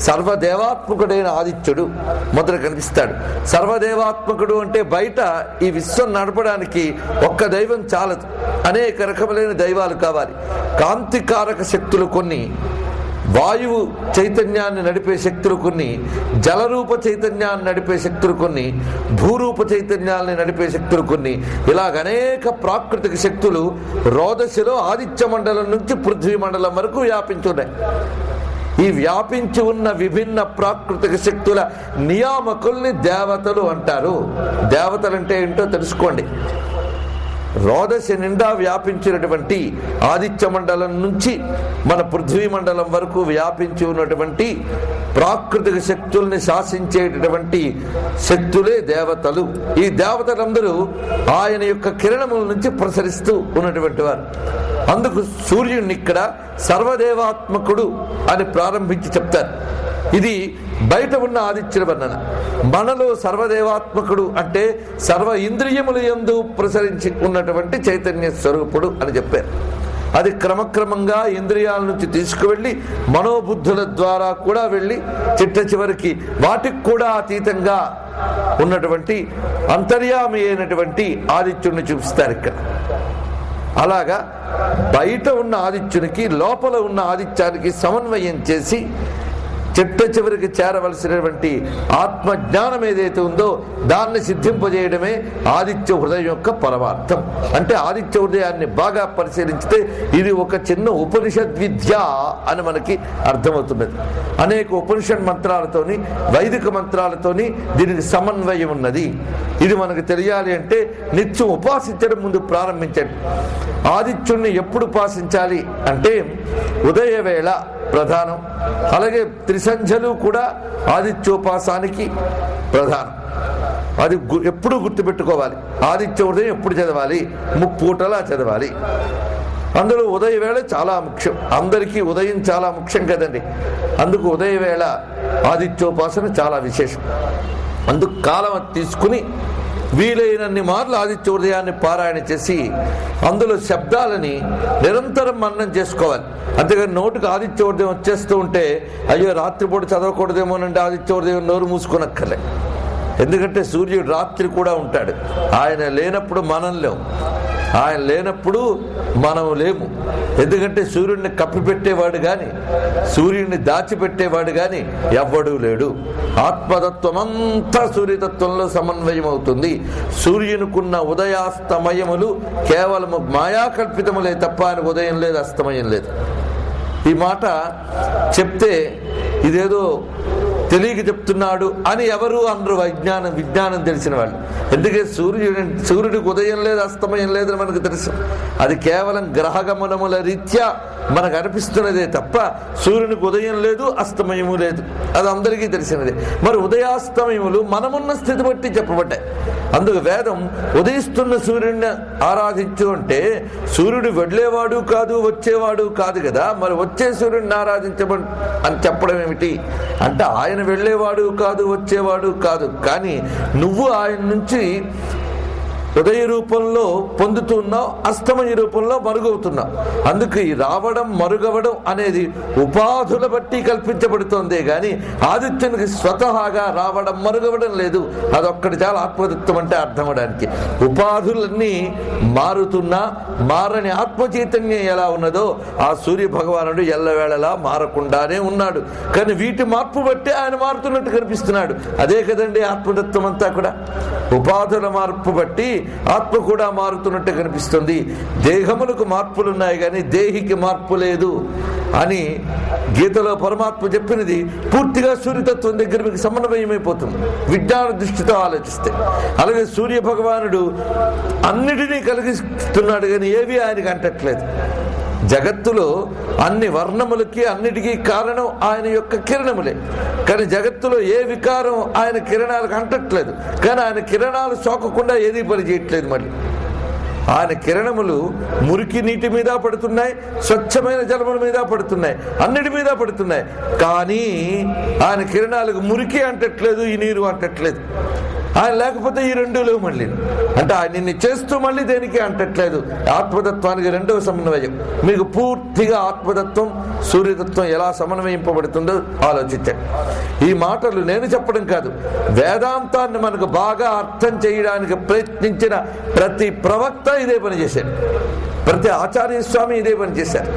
సర్వదేవాత్మకుడైన ఆదిత్యుడు మొదట కనిపిస్తాడు. సర్వదేవాత్మకుడు అంటే బయట ఈ విశ్వం నడపడానికి ఒక్క దైవం చాలదు, అనేక రకములైన దైవాలు కావాలి. కాంతికారక శక్తులు కొన్ని, వాయువు చైతన్యాన్ని నడిపే శక్తులు కొన్ని, జలరూప చైతన్యాన్ని నడిపే శక్తులు కొన్ని, భూరూప చైతన్యాన్ని నడిపే శక్తులు కొన్ని, ఇలాగ అనేక ప్రాకృతిక శక్తులు రోదశలో ఆదిత్య మండలం నుంచి పృథ్వీ మండలం వరకు వ్యాపించున్నాయి. ఈ వ్యాపించి ఉన్న విభిన్న ప్రాకృతిక శక్తుల నియామకుల్ని దేవతలు అంటారు. దేవతలంటే ఏంటో తెలుసుకోండి. రోదశ నిండా వ్యాపించినటువంటి ఆదిత్య మండలం నుంచి మన పృథ్వీ మండలం వరకు వ్యాపించి ఉన్నటువంటి ప్రాకృతిక శక్తుల్ని శాసించేటటువంటి శక్తులే దేవతలు. ఈ దేవతలందరూ ఆయన యొక్క కిరణముల నుంచి ప్రసరిస్తూ ఉన్నటువంటి వారు. అందుకు సూర్యుడిని ఇక్కడ సర్వదేవాత్మకుడు అని ప్రారంభించి చెప్తారు. ఇది బయట ఉన్న ఆదిత్యుల వర్ణన. మనలో సర్వదేవాత్మకుడు అంటే సర్వ ఇంద్రియముల యందు ప్రసరించి ఉన్నటువంటి చైతన్య స్వరూపుడు అని చెప్పారు. అది క్రమక్రమంగా ఇంద్రియాల నుంచి తీసుకువెళ్ళి మనోబుద్ధుల ద్వారా కూడా వెళ్ళి చిట్ట చివరికి వాటికి కూడా అతీతంగా ఉన్నటువంటి అంతర్యామి అయినటువంటి ఆదిత్యుడిని చూపిస్తారు ఇక్కడ. అలాగా బయట ఉన్న ఆదిత్యునికి లోపల ఉన్న ఆదిత్యానికి సమన్వయం చేసి చిట్ట చివరికి చేరవలసినటువంటి ఆత్మజ్ఞానం ఏదైతే ఉందో దాన్ని సిద్ధింపజేయడమే ఆదిత్య హృదయం యొక్క పరమార్థం. అంటే ఆదిత్య హృదయాన్ని బాగా పరిశీలించితే ఇది ఒక చిన్న ఉపనిషద్ విద్య అని మనకి అర్థమవుతున్నది. అనేక ఉపనిషద్ మంత్రాలతోని వైదిక మంత్రాలతోని దీనికి సమన్వయం ఉన్నది. ఇది మనకు తెలియాలి అంటే నిత్యం ఉపాసించడం ముందు ప్రారంభించండి. ఆదిత్యుణ్ణి ఎప్పుడు ఉపాసించాలి అంటే ఉదయ వేళ ప్రధానం. అలాగే త్రిసంధ్యలు కూడా ఆదిత్యోపాసానికి ప్రధానం. అది ఎప్పుడు గుర్తుపెట్టుకోవాలి. ఆదిత్య ఉదయం ఎప్పుడు చదవాలి? 3 పూటలా చదవాలి. అందులో ఉదయ వేళ చాలా ముఖ్యం. అందరికీ ఉదయం చాలా ముఖ్యం కదండి. అందుకు ఉదయ వేళ ఆదిత్యోపాసన చాలా విశేషం. అందుకు కాలం తీసుకుని వీలైనన్ని మార్లు ఆదిత్య ఉదయాన్ని పారాయణ చేసి అందులో శబ్దాలని నిరంతరం మననం చేసుకోవాలి. అంతేగాని నోటికి ఆదిత్య ఉదయం వచ్చేస్తూ ఉంటే అయ్యో రాత్రిపూట చదవకూడదేమోనంటే ఆదిత్య ఉదయం నోరు మూసుకొనక్కర్లే. ఎందుకంటే సూర్యుడు రాత్రి కూడా ఉంటాడు. ఆయన లేనప్పుడు మనం లేము, ఆయన లేనప్పుడు మనం లేము. ఎందుకంటే సూర్యుడిని కప్పిపెట్టేవాడు కానీ సూర్యుడిని దాచిపెట్టేవాడు కానీ ఎవ్వడూ లేడు. ఆత్మతత్వం అంతా సూర్యతత్వంలో సమన్వయం అవుతుంది. సూర్యునికున్న ఉదయాస్తమయములు కేవలము మాయాకల్పితములే తప్ప ఆయన ఉదయం లేదు, అస్తమయం లేదు. ఈ మాట చెప్తే ఇదేదో తెలియక చెప్తున్నాడు అని ఎవరు అనరు విజ్ఞానం తెలిసిన వాళ్ళు. ఎందుకంటే సూర్యుడికి ఉదయం లేదు, అస్తమయం లేదని మనకు తెలుసు. అది కేవలం గ్రహగమనముల రీత్యా మనకు అనిపిస్తున్నదే తప్ప సూర్యునికి ఉదయం లేదు, అస్తమయము లేదు. అది అందరికీ తెలిసినదే. మరి ఉదయాస్తమయములు మనమున్న స్థితి బట్టి చెప్పబడ్డాయి. అందుకు వేదం ఉదయిస్తున్న సూర్యుడిని ఆరాధించు అంటే సూర్యుడు వెళ్ళేవాడు కాదు, వచ్చేవాడు కాదు కదా. మరి వచ్చే సూర్యుడిని ఆరాధించమని అని చెప్పడం ఏమిటి అంటే ఆయన వెళ్ళేవాడు కాదు, వచ్చేవాడు కాదు. కానీ నువ్వు ఆయన నుంచి ఉదయ రూపంలో పొందుతున్నావు, అస్తమయ రూపంలో మరుగవుతున్నావు. అందుకు ఈ రావడం మరుగవడం అనేది ఉపాధుల బట్టి కల్పించబడుతోందే గాని ఆదిత్యునికి స్వతహాగా రావడం మరుగవడం లేదు. అదొక్కటి చాలా ఆత్మతత్వం అంటే అర్థం అవడానికి. ఉపాధులన్నీ మారుతున్నా మారని ఆత్మ చైతన్యం ఎలా ఉన్నదో ఆ సూర్య భగవానుడు ఎల్లవేళలా మారకుండానే ఉన్నాడు. కానీ వీటి మార్పు బట్టి ఆయన మారుతున్నట్టు కనిపిస్తున్నాడు. అదే కదండి ఆత్మతత్వం అంతా కూడా. ఉపాధుల మార్పు బట్టి ఆత్మ కూడా మారుతున్నట్టు కనిపిస్తుంది. దేహములకు మార్పులున్నాయి కానీ దేహికి మార్పు లేదు అని గీతలో పరమాత్మ చెప్పినది పూర్తిగా సూర్యతత్వం దగ్గర మీకు సమన్వయమైపోతుంది విజ్ఞాన దృష్టితో ఆలోచిస్తే. అలాగే సూర్య భగవానుడు అన్నిటినీ కలిగిస్తున్నాడు కానీ ఏవి ఆయనకి అంటట్లేదు. జగత్తులో అన్ని వర్ణములకి అన్నిటికీ కారణం ఆయన యొక్క కిరణములే. కానీ జగత్తులో ఏ వికారం ఆయన కిరణాలకు అంటట్లేదు. కానీ ఆయన కిరణాలు సోకకుండా ఏదీ పని చేయట్లేదు. మళ్ళీ ఆయన కిరణములు మురికి నీటి మీద పడుతున్నాయి, స్వచ్ఛమైన జలముల మీద పడుతున్నాయి, అన్నిటి మీద పడుతున్నాయి. కానీ ఆయన కిరణాలకు మురికి అంటట్లేదు, ఈ నీరు అంటట్లేదు. ఆయన లేకపోతే ఈ రెండు లేవు. మళ్ళీ అంటే ఆయన నిన్ను చేస్తూ మళ్ళీ దేనికి అంటట్లేదు. ఆత్మతత్వానికి రెండవ సమన్వయం. మీకు పూర్తిగా ఆత్మతత్వం సూర్యతత్వం ఎలా సమన్వయింపబడుతుందో ఆలోచించండి. ఈ మాటలు నేను చెప్పడం కాదు, వేదాంతాన్ని మనకు బాగా అర్థం చేయడానికి ప్రయత్నించిన ప్రతి ప్రవక్త ఇదే పని చేశాడు. ప్రతి ఆచార్య స్వామి ఇదే పని చేశారు.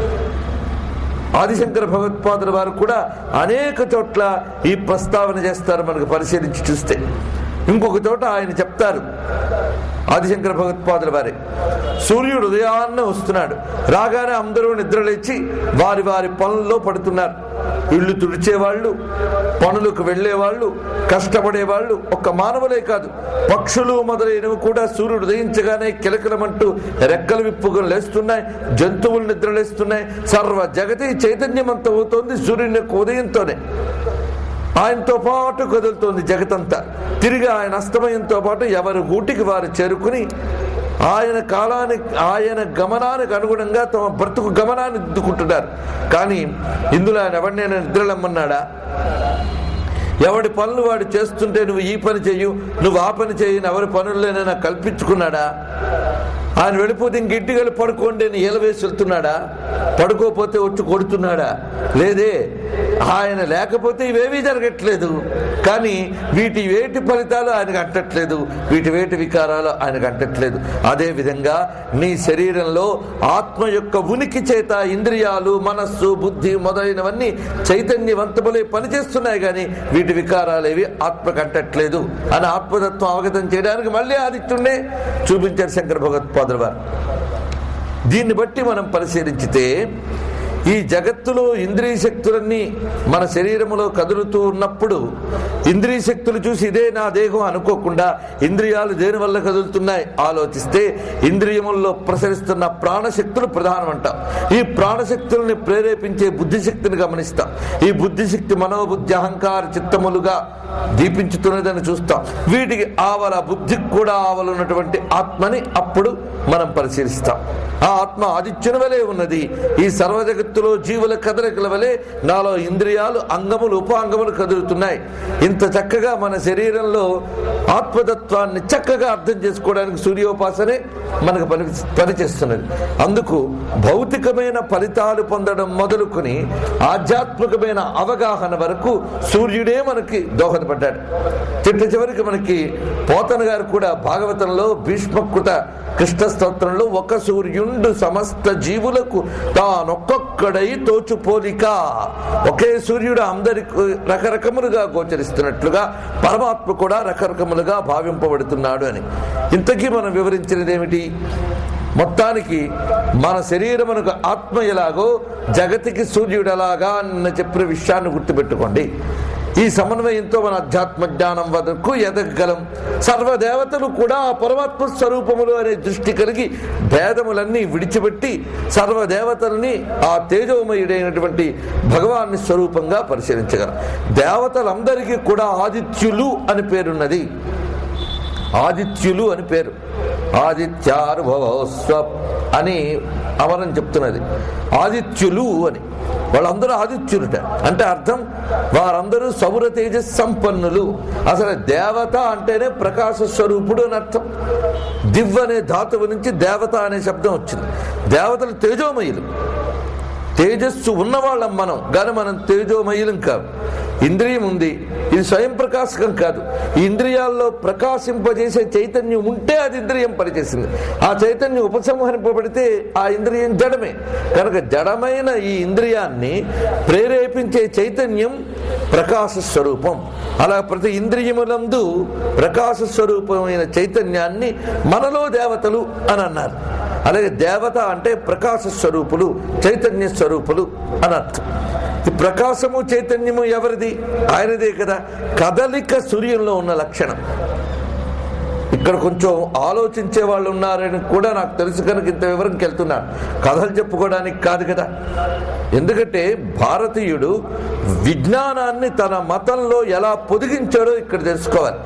ఆదిశంకర భగవత్పాదుల వారు కూడా అనేక చోట్ల ఈ ప్రస్తావన చేస్తారు. మనకు పరిశీలించి చూస్తే ఇంకొక చోట ఆయన చెప్తారు, ఆదిశంకర భగవత్పాదుల వారే, సూర్యుడు ఉదయాన్నే వస్తున్నాడు, రాగానే అందరూ నిద్రలేచి వారి వారి పనుల్లో పడుతున్నారు. ఇళ్ళు తుడిచేవాళ్ళు, పనులకు వెళ్లేవాళ్ళు, కష్టపడేవాళ్ళు, ఒక్క మానవులే కాదు పక్షులు మొదలైనవి కూడా సూర్యుడు ఉదయించగానే కిలకిలమంటూ రెక్కలు విప్పుకొని లేస్తున్నాయి. జంతువులు నిద్రలేస్తున్నాయి. సర్వ జగతి చైతన్యమంతా అవుతోంది సూర్యుని యొక్క ఉదయంతోనే. ఆయనతో పాటు కదులుతోంది జగతంతా. తిరిగి ఆయన అస్తమయంతో పాటు ఎవరి గూటికి వారు చేరుకుని ఆయన గమనానికి అనుగుణంగా తమ బ్రతుకు గమనాన్ని దిద్దుకుంటున్నారు. కానీ ఇందులో ఆయన ఎవరినైనా నిద్రలమ్మన్నాడా? ఎవడి పనులు వాడు చేస్తుంటే నువ్వు ఈ పని చెయ్యు, నువ్వు ఆ పని చేయని ఎవరి పనుల్లోనైనా కల్పించుకున్నాడా? ఆయన వెళ్ళిపోతే ఇంకింటికి వెళ్ళి పడుకోండి అని ఏలవేసి వెళ్తున్నాడా? పడుకోపోతే వచ్చి కొడుతున్నాడా? లేదే. ఆయన లేకపోతే ఇవేమీ జరగట్లేదు. కానీ వీటి వేటి ఫలితాలు ఆయనకు అంటట్లేదు, వీటి వేటి వికారాలు ఆయనకు అంటట్లేదు. అదేవిధంగా నీ శరీరంలో ఆత్మ యొక్క ఉనికి చేత ఇంద్రియాలు, మనస్సు, బుద్ధి మొదలైనవన్నీ చైతన్యవంతములే పనిచేస్తున్నాయి. కానీ వీటి వికారాలు ఏవి ఆత్మకు అంటట్లేదు అని ఆత్మతత్వం అవగతం చేయడానికి మళ్ళీ ఆదిత్యుడినే చూపించారు శంకర భగవత్పాదుల వారు. దీన్ని బట్టి మనం పరిశీలించితే ఈ జగత్తులో ఇంద్రియ శక్తులన్నీ మన శరీరములో కదులుతూ ఉన్నప్పుడు ఇంద్రియ శక్తులు చూసి ఇదే నా దేహం అనుకోకుండా ఇంద్రియాలు దేని వల్ల కదులుతున్నాయి ఆలోచిస్తే ఇంద్రియముల్లో ప్రసరిస్తున్న ప్రాణశక్తులు ప్రధానం అంటాం. ఈ ప్రాణశక్తుల్ని ప్రేరేపించే బుద్ధిశక్తిని గమనిస్తాం. ఈ బుద్ధిశక్తి మనోబుద్ధి అహంకార చిత్తములుగా దీపించుతున్నదని చూస్తాం. వీటికి ఆవల బుద్ధికి కూడా ఆవలున్నటువంటి ఆత్మని అప్పుడు మనం పరిశీలిస్తాం. ఆ ఆత్మ ఆదిత్యుని వలె ఉన్నది. ఈ సర్వ జగత్తులో జీవుల కదలికల వలె నాలో ఇంద్రియాలు, అంగములు, ఉపాంగములు కదులుతున్నాయి. ఇంత చక్కగా మన శరీరంలో ఆత్మతత్వాన్ని చక్కగా అర్థం చేసుకోవడానికి సూర్యోపాసనే మనకు పనిచేస్తున్నది. అందుకు భౌతికమైన ఫలితాలు పొందడం మొదలుకొని ఆధ్యాత్మికమైన అవగాహన వరకు సూర్యుడే మనకి దోహదపడ్డాడు. చిట్ట చివరికి మనకి పోతన గారు కూడా భాగవతంలో భీష్మకృత కృష్ణ స్తోత్రంలో ఒక సూర్యుండు సమస్త జీవులకు తానొక్కొక్కడై తోచుపోలిక, ఒకే సూర్యుడు అందరికి రకరకములుగా గోచరిస్తున్నట్లుగా పరమాత్మ కూడా రకరకములుగా భావింపబడుతున్నాడు అని. ఇంతకీ మనం వివరించినది ఏమిటి? మొత్తానికి మన శరీరమునకు ఆత్మ ఎలాగో జగతికి సూర్యుడు ఎలాగా అన్న చెప్పిన విషయాన్ని గుర్తుపెట్టుకోండి. ఈ సమన్వయంతో మన అధ్యాత్మ జ్ఞానం వరకు ఎదగగలం. సర్వదేవతలు కూడా ఆ పరమాత్మ స్వరూపములు అనే దృష్టి కలిగి భేదములన్నీ విడిచిపెట్టి సర్వదేవతల్ని ఆ తేజోమయుడైనటువంటి భగవాన్ని స్వరూపంగా పరిశీలించగలం. దేవతలందరికీ కూడా ఆదిత్యులు అని పేరున్నది. ఆదిత్యులు అని పేరు. ఆదిత్యార్భవస్వ అని అమరని చెప్తున్నది. ఆదిత్యులు అని, వాళ్ళందరూ ఆదిత్యులుట అంటే అర్థం వారందరూ సౌర తేజస్ సంపన్నులు. అసలు దేవత అంటేనే ప్రకాశ స్వరూపుడు అని అర్థం. దివ్ అనే ధాతువు నుంచి దేవత అనే శబ్దం వచ్చింది. దేవతలు తేజోమయులు, తేజస్సు ఉన్నవాళ్ళం మనం, కానీ మనం తేజోమయులం కాదు. ఇంద్రియం ఉంది, ఇది స్వయం ప్రకాశకం కాదు. ఈ ఇంద్రియాల్లో ప్రకాశింపజేసే చైతన్యం ఉంటే అది ఇంద్రియం పనిచేసింది. ఆ చైతన్యం ఉపసంహరింపబడితే ఆ ఇంద్రియం జడమే. కనుక జడమైన ఈ ఇంద్రియాన్ని ప్రేరేపించే చైతన్యం ప్రకాశ స్వరూపం. అలా ప్రతి ఇంద్రియములందు ప్రకాశ స్వరూపమైన చైతన్యాన్ని మనలో దేవతలు అని అన్నారు. అలాగే దేవత అంటే ప్రకాశ స్వరూపులు, చైతన్య స్వరూపులు అని అర్థం. ఈ ప్రకాశము చైతన్యము ఎవరిది? ఆయనదే కదా. కదలిక సూర్యంలో ఉన్న లక్షణం. ఇక్కడ కొంచెం ఆలోచించే వాళ్ళు ఉన్నారని కూడా నాకు తెలుసు కనుక ఇంత వివరంకి వెళ్తున్నాను. కథలు చెప్పుకోవడానికి కాదు కదా. ఎందుకంటే భారతీయుడు విజ్ఞానాన్ని తన మతంలో ఎలా పొదిగించాడో ఇక్కడ తెలుసుకోవాలి.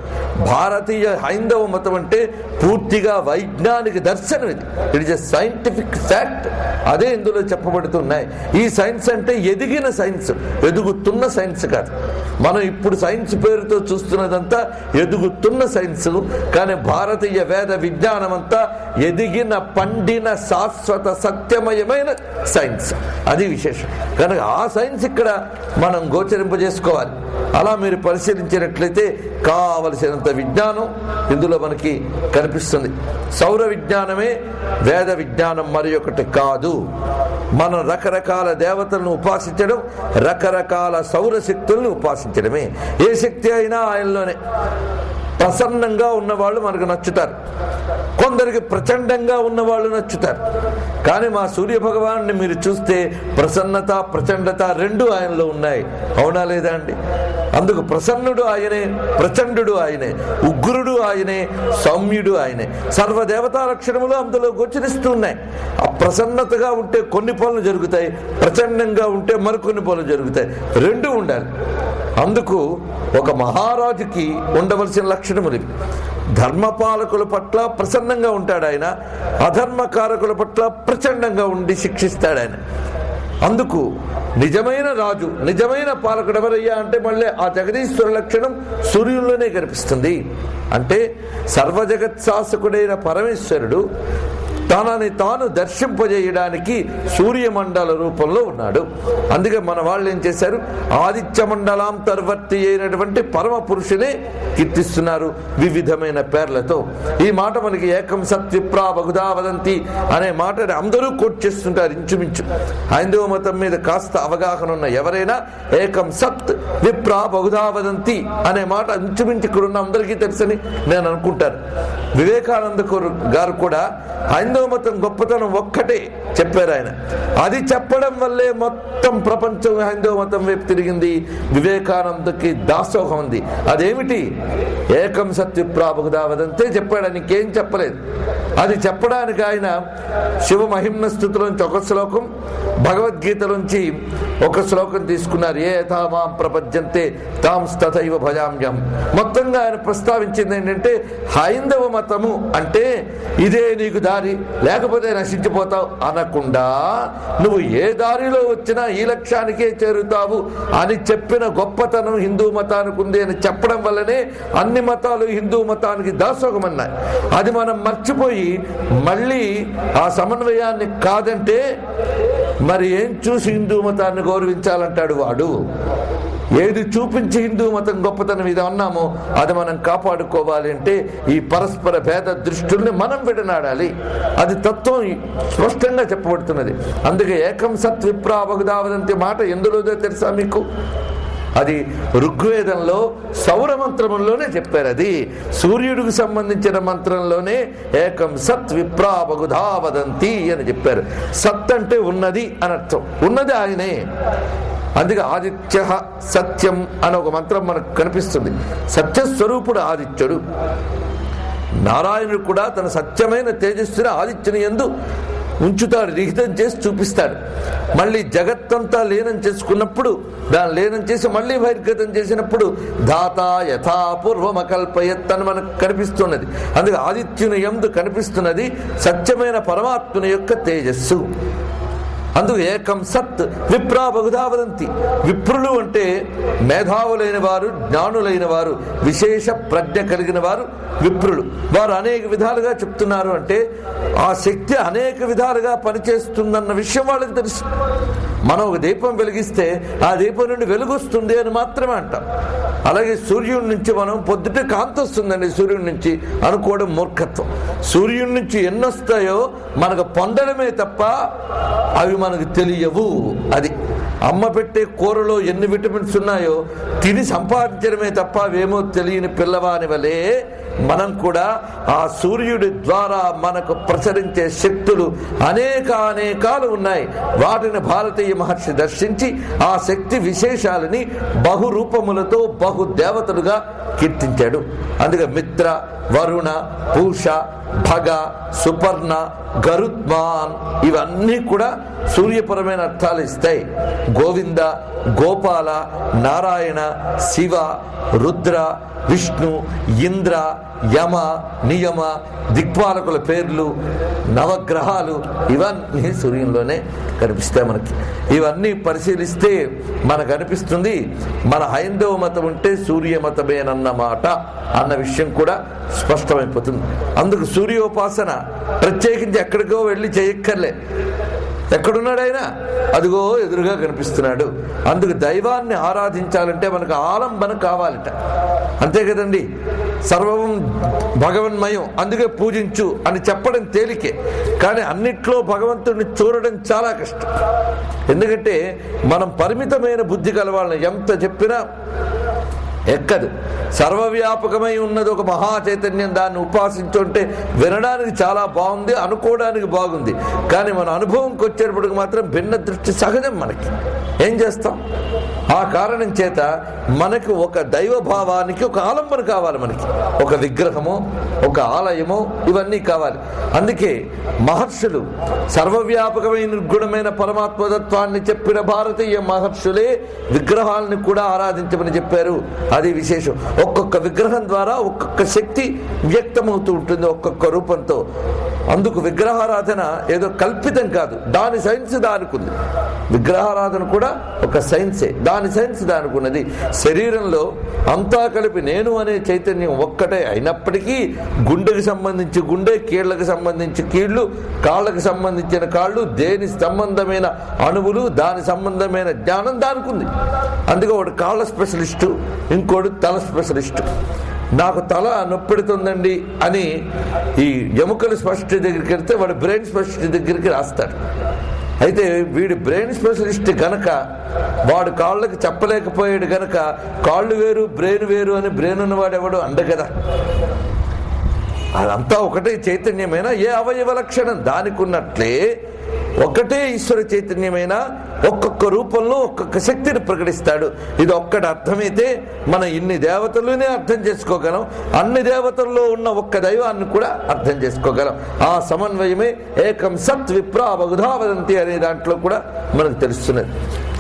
భారతీయ హైందవ మతం అంటే పూర్తిగా వైజ్ఞానిక దర్శనం. ఇది it is a scientific fact. అదే ఇందులో చెప్పబడుతున్నాయి. ఈ సైన్స్ అంటే ఎదిగిన సైన్స్, ఎదుగుతున్న సైన్స్ కాదు. మనం ఇప్పుడు సైన్స్ పేరుతో చూస్తున్నదంతా ఎదుగుతున్న సైన్స్. కానీ భారతీయ వేద విజ్ఞానం అంతా ఎదిగిన, పండిన, శాశ్వత సత్యమయమైన సైన్స్. అది విశేషం. కనుక ఆ సైన్స్ ఇక్కడ మనం గోచరింపజేసుకోవాలి. అలా మీరు పరిశీలించినట్లయితే కావలసినంత విజ్ఞానం ఇందులో మనకి కనిపిస్తుంది. సౌర విజ్ఞానమే వేద విజ్ఞానం, మరి ఒకటి కాదు. మనం రకరకాల దేవతలను ఉపాసించడం, రకరకాల సౌరశక్తులను ఉపాసించడమే. ఏ శక్తి అయినా ఆయనలోనే. ప్రసన్నంగా ఉన్నవాళ్ళు మనకు నచ్చుతారు, కొందరికి ప్రచండంగా ఉన్నవాళ్ళు నచ్చుతారు. కానీ మా సూర్య భగవాన్ని మీరు చూస్తే ప్రసన్నత, ప్రచండత రెండు ఆయనలో ఉన్నాయి. అవునా లేదా అండి? అందుకు ప్రసన్నుడు ఆయనే, ప్రచండు ఆయనే, ఉగ్రుడు ఆయనే, సౌమ్యుడు ఆయనే. సర్వదేవతా లక్షణములు అందులో గోచరిస్తూ ఉన్నాయి. ఆ ప్రసన్నతగా ఉంటే కొన్ని పనులు జరుగుతాయి, ప్రచండంగా ఉంటే మరికొన్ని పనులు జరుగుతాయి. రెండు ఉండాలి. అందుకు ఒక మహారాజుకి ఉండవలసిన లక్షణములు ఇవి. ధర్మపాలకుల పట్ల ప్రసన్నంగా ఉంటాడు ఆయన, అధర్మకారకుల పట్ల ప్రచండంగా ఉండి శిక్షిస్తాడు ఆయన. అందుకు నిజమైన రాజు, నిజమైన పాలకుడు ఎవరయ్యా అంటే మళ్ళీ ఆ జగదీశ్వర లక్షణం సూర్యుల్లోనే కనిపిస్తుంది. అంటే సర్వజగత్ శాసకుడైన పరమేశ్వరుడు తనని తాను దర్శింపజేయడానికి సూర్యమండల రూపంలో ఉన్నాడు. అందుకే మన వాళ్ళు ఏం చేశారు? ఆదిత్య మండలాంతర్వర్తి అయినటువంటి పరమ పురుషునే కీర్తిస్తున్నారు వివిధమైన పేర్లతో. ఈ మాట మనకి ఏకం సత్ విప్రా బహుధా వదంతి అనే మాటని అందరూ కోట్ చేస్తుంటారు ఇంచుమించు. హైందవ మతం మీద కాస్త అవగాహన ఉన్న ఎవరైనా ఏకం సత్ విప్రా బహుధా వదంతి అనే మాట ఇంచుమించు ఇక్కడున్న అందరికీ తెలుసని నేను అనుకుంటాను. వివేకానంద గారు కూడా హైందవ మతం గొప్పతనం ఒక్కటే చెప్పారు ఆయన. అది చెప్పడం వల్లే మొత్తం ప్రపంచం హైందవ మతం వైపు తిరిగింది. వివేకానందకి దాసోహం ఉంది. అదేమిటి? ఏకం సత్విప్రా బహుధా వదంతే చెప్పాడు, ఇంకేం చెప్పలేదు. అది చెప్పడానికి ఆయన శివ మహిమ్న స్థుతిలోంచి ఒక శ్లోకం, భగవద్గీతలోంచి ఒక శ్లోకం తీసుకున్నారు. ఏ యథా మాం ప్రపద్యంతే తాం తథైవ భజామ్యం. మొత్తంగా ఆయన ప్రస్తావించింది ఏంటంటే హైందవ మతము అంటే ఇదే నీకు దారి, లేకపోతే నశించిపోతావు అనకుండా నువ్వు ఏ దారిలో వచ్చినా ఈ లక్ష్యానికే చేరుతావు అని చెప్పిన గొప్పతనం హిందూ మతానికి ఉంది అని చెప్పడం వల్లనే అన్ని మతాలు హిందూ మతానికి దాసోహమన్నాయి. అది మనం మర్చిపోయి మళ్ళీ ఆ సమన్వయాన్ని కాదంటే మరి ఏం చూసి హిందూ మతాన్ని గౌరవించాలంటాడు వాడు. ఏది చూపించి హిందూ మతం గొప్పతనం ఇది అన్నామో అది మనం కాపాడుకోవాలి అంటే ఈ పరస్పర భేద దృష్టుల్ని మనం విడనాడాలి. అది తత్వం స్పష్టంగా చెప్పబడుతున్నది. అందుకే ఏకం సత్ విప్రా బహుధా వదంతి మాట ఎందులోదో తెలుసా మీకు? అది ఋగ్వేదంలో సౌర మంత్రంలోనే చెప్పారు. అది సూర్యుడికి సంబంధించిన మంత్రంలోనే ఏకం సత్ విప్రా బహుధా వదంతి అని చెప్పారు. సత్ అంటే ఉన్నది అని అర్థం, ఉన్నది ఆయనే. అందుకే ఆదిత్య సత్యం అనే ఒక మంత్రం మనకు కనిపిస్తుంది. సత్యస్వరూపుడు ఆదిత్యుడు. నారాయణుడు కూడా తన సత్యమైన తేజస్సుని ఆదిత్యుని యందు ఉంచుతాడు, లిఖితం చేసి చూపిస్తాడు. మళ్ళీ జగత్తంతా లీనం చేసుకున్నప్పుడు, దాన్ని లీనం చేసి మళ్ళీ బహిర్గతం చేసినప్పుడు ధాత యథాపూర్వమకల్పయత్ అని మనకు కనిపిస్తున్నది. అందుకే ఆదిత్యుని యందు కనిపిస్తున్నది సత్యమైన పరమాత్ముని యొక్క తేజస్సు. అందుకు ఏకం సత్ విప్రా బహుధా వదంతి. విప్రులు అంటే మేధావులైన వారు, జ్ఞానులైన వారు, విశేష ప్రజ్ఞ కలిగిన వారు విప్రులు. వారు అనేక విధాలుగా చెప్తున్నారు అంటే ఆ శక్తి అనేక విధాలుగా పనిచేస్తుందన్న విషయం వాళ్ళకి తెలుసు. మనం ఒక దీపం వెలిగిస్తే ఆ దీపం నుండి వెలుగొస్తుంది అని మాత్రమే అంటాం. అలాగే సూర్యుడి నుంచి మనం పొద్దుటే కాంతి వస్తుందండి సూర్యుడి నుంచి అనుకోవడం మూర్ఖత్వం. సూర్యుడి నుంచి ఎన్నొస్తాయో మనకు పొందడమే తప్ప అవి మనకు తెలియవు. అది అమ్మ పెట్టే కూరలో ఎన్ని విటమిన్స్ ఉన్నాయో తిని సంపాదించడమే తప్ప అవేమో తెలియని పిల్లవాని వలె మనం కూడా ఆ సూర్యుడి ద్వారా మనకు ప్రసరించే శక్తులు అనేకాలు ఉన్నాయి. వాటిని భారతీయ మహర్షి దర్శించి ఆ శక్తి విశేషాలని బహురూపములతో బహు దేవతలుగా కీర్తించాడు. అందుకే మిత్ర, వరుణ, పూష, భగ, సుపర్ణ, గరుత్మాన్ ఇవన్నీ కూడా సూర్యపరమైన అర్థాలు ఇస్తాయి. గోవింద, గోపాల, నారాయణ, శివ, రుద్ర, విష్ణు, ఇంద్ర, యమ, నియమ, దిక్పాలకుల పేర్లు, నవగ్రహాలు ఇవన్నీ సూర్యునిలోనే కనిపిస్తాయి మనకి. ఇవన్నీ పరిశీలిస్తే మనకు అనిపిస్తుంది మన హైందవ మతం ఉంటే సూర్య మతమేనన్నమాట అన్న విషయం కూడా స్పష్టమైపోతుంది. అందుకు సూర్యోపాసన ప్రత్యేకించి ఎక్కడికో వెళ్ళి చేయక్కర్లే. ఎక్కడున్నాడు ఆయన? అదిగో ఎదురుగా కనిపిస్తున్నాడు. అందుకు దైవాన్ని ఆరాధించాలంటే మనకు ఆలంబన కావాలట. అంతే కదండి. సర్వం భగవన్మయం, అందుకే పూజించు అని చెప్పడం తేలికే, కానీ అన్నిట్లో భగవంతుడిని చూడడం చాలా కష్టం. ఎందుకంటే మనం పరిమితమైన బుద్ధి కలవాళ్ళని ఎంత చెప్పినా ఎక్కదు. సర్వవ్యాపకమై ఉన్నది ఒక మహా చైతన్యం, దాన్ని ఉపాసించుంటే వినడానికి చాలా బాగుంది, అనుకోవడానికి బాగుంది, కానీ మన అనుభవంకి వచ్చేటప్పటికి మాత్రం భిన్న దృష్టి సహజం. మనకి ఏం చేస్తాం? ఆ కారణం చేత మనకు ఒక దైవభావానికి ఒక ఆలంబన కావాలి. మనకి ఒక విగ్రహము, ఒక ఆలయము, ఇవన్నీ కావాలి. అందుకే మహర్షులు సర్వవ్యాపకమైన నిర్గుణమైన పరమాత్మతత్వాన్ని చెప్పిన భారతీయ మహర్షులే విగ్రహాలను కూడా ఆరాధించమని చెప్పారు. అది విశేషం. ఒక్కొక్క విగ్రహం ద్వారా ఒక్కొక్క శక్తి వ్యక్తమవుతూ ఉంటుంది, ఒక్కొక్క రూపంతో. అందుకు విగ్రహారాధన ఏదో కల్పితం కాదు, దాని సైన్స్ దానికి ఉంది. విగ్రహారాధన కూడా ఒక సైన్సే, దాని సైన్స్ దానికి ఉన్నది. శరీరంలో అంతా కలిపి నేను అనే చైతన్యం ఒక్కటే అయినప్పటికీ గుండెకి సంబంధించి గుండె, కీళ్లకు సంబంధించి కీళ్లు, కాళ్ళకు సంబంధించిన కాళ్ళు, దేని సంబంధమైన అణువులు, దాని సంబంధమైన జ్ఞానం దానికి ఉంది. అందుకే ఒకటి కాళ్ళ స్పెషలిస్టు, ఇంకోటి తల స్పెషలిస్టు. నాకు తల నొప్పెడుతుందండి అని ఈ ఎముకల స్పెషలిస్ట్ దగ్గరికి వెళ్తే వాడు బ్రెయిన్ స్పెషలిస్ట్ దగ్గరికి రాస్తాడు. అయితే వీడి బ్రెయిన్ స్పెషలిస్ట్ గనక వాడు కాళ్ళకి చెప్పలేకపోయాడు గనక కాళ్ళు వేరు బ్రెయిన్ వేరు అని బ్రెయిన్ ఉన్నవాడు ఎవడు అండ కదా. అదంతా ఒకటే చైతన్యమైన ఏ అవయవ లక్షణం దానికి ఉన్నట్లే ఒకటే ఈశ్వర చైతన్యమైన ఒక్కొక్క రూపంలో ఒక్కొక్క శక్తిని ప్రకటిస్తాడు. ఇది ఒక్కటి అర్థమైతే మనం ఇన్ని దేవతలనే అర్థం చేసుకోగలం, అన్ని దేవతల్లో ఉన్న ఒక్క దైవాన్ని కూడా అర్థం చేసుకోగలం. ఆ సమన్వయమే ఏకం సత్ విప్రా బహుధా వదంతి అనే దాంట్లో కూడా మనకు తెలుస్తున్నది.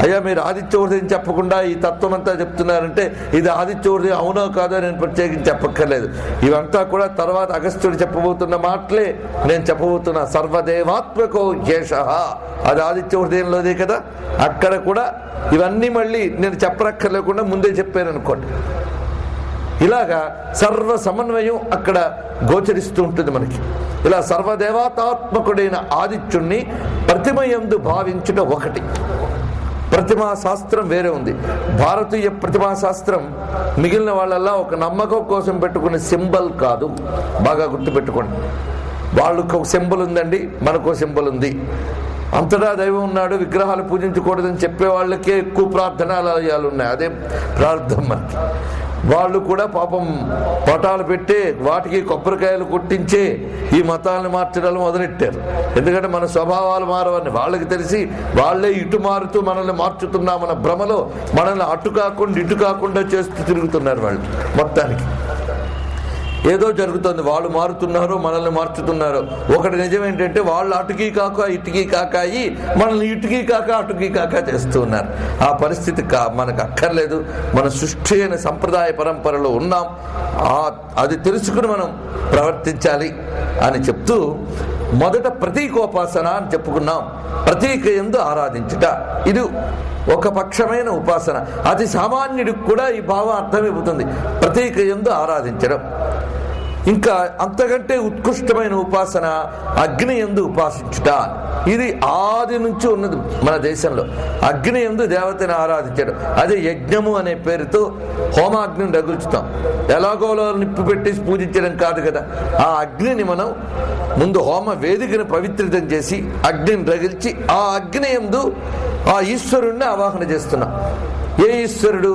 అయ్యా మీరు ఆదిత్య హృదయం చెప్పకుండా ఈ తత్వం అంతా చెప్తున్నారంటే ఇది ఆదిత్య హృదయం అవునో కాదో నేను ప్రత్యేకించి చెప్పక్కర్లేదు. ఇవంతా కూడా తర్వాత అగస్త్యుడు చెప్పబోతున్న మాటలే నేను చెప్పబోతున్నా. సర్వదేవాత్మకో యేష, అది ఆదిత్య హృదయంలోదే కదా. అక్కడ కూడా ఇవన్నీ మళ్ళీ నేను చెప్పనక్కర్లేకుండా ముందే చెప్పాను అనుకోండి. ఇలాగా సర్వ సమన్వయం అక్కడ గోచరిస్తూ ఉంటుంది మనకి. ఇలా సర్వదేవతాత్మకుడైన ఆదిత్యుణ్ణి ప్రతిమయందు భావించుట ఒకటి. ప్రతిమా శాస్త్రం వేరే ఉంది. భారతీయ ప్రతిమా శాస్త్రం మిగిలిన వాళ్ళల్లా ఒక నమ్మకం కోసం పెట్టుకునే సింబల్ కాదు. బాగా గుర్తుపెట్టుకోండి. వాళ్ళకు ఒక సింబల్ ఉందండి, మనకు సింబల్ ఉంది. అంతటా దైవం ఉన్నాడు, విగ్రహాలు పూజించకూడదని చెప్పే వాళ్ళకే ఎక్కువ ప్రార్థనాలయాలు ఉన్నాయి. అదే ప్రార్థన మనకి. వాళ్ళు కూడా పాపం పటాలు పెట్టే వాటికి కొబ్బరికాయలు కొట్టించే ఈ మతాలను మార్చడాలు మొదలెట్టారు. ఎందుకంటే మన స్వభావాలు మారవని వాళ్ళకి తెలిసి వాళ్ళే ఇటు మారుతూ మనల్ని మార్చుతున్నామన్న భ్రమలో మనల్ని అటు కాకుండా ఇటు కాకుండా చేస్తూ తిరుగుతున్నారు వాళ్ళు మొత్తానికి. ఏదో జరుగుతుంది, వాళ్ళు మారుతున్నారో మనల్ని మార్చుతున్నారో. ఒకటి నిజం ఏంటంటే వాళ్ళు అటుకీ కాక ఇటుకీ కాక అయ్యి మనల్ని ఇటుకీ కాక అటుకీ కాక చేస్తూ ఉన్నారు. ఆ పరిస్థితి మనకు అక్కర్లేదు. మన సృష్టి అయిన సంప్రదాయ పరంపరలో ఉన్నాం, అది తెలుసుకుని మనం ప్రవర్తించాలి అని చెప్తూ మొదట ప్రతీకోపాసన అని చెప్పుకున్నాం. ప్రతీక యందు ఆరాధించుట, ఇది ఒక పక్షమైన ఉపాసన. అతి సామాన్యుడికి కూడా ఈ భావం అర్థమైపోతుంది, ప్రతీక యందు ఆరాధించడం. ఇంకా అంతకంటే ఉత్కృష్టమైన ఉపాసన అగ్ని యందు ఉపాసించుట. ఇది ఆది నుంచి ఉన్నది మన దేశంలో. అగ్ని యందు దేవతని ఆరాధించడం, అదే యజ్ఞము అనే పేరుతో హోమాగ్నిని రగుల్చుతాం. ఎలాగోలో నిప్పు పెట్టి పూజించడం కాదు కదా. ఆ అగ్నిని మనం ముందు హోమ వేదికను పవిత్రితం చేసి అగ్నిని రగిల్చి ఆ అగ్ని యందు ఆ ఈశ్వరుణ్ణి ఆవాహన చేస్తున్నాం. ఏ ఈశ్వరుడు?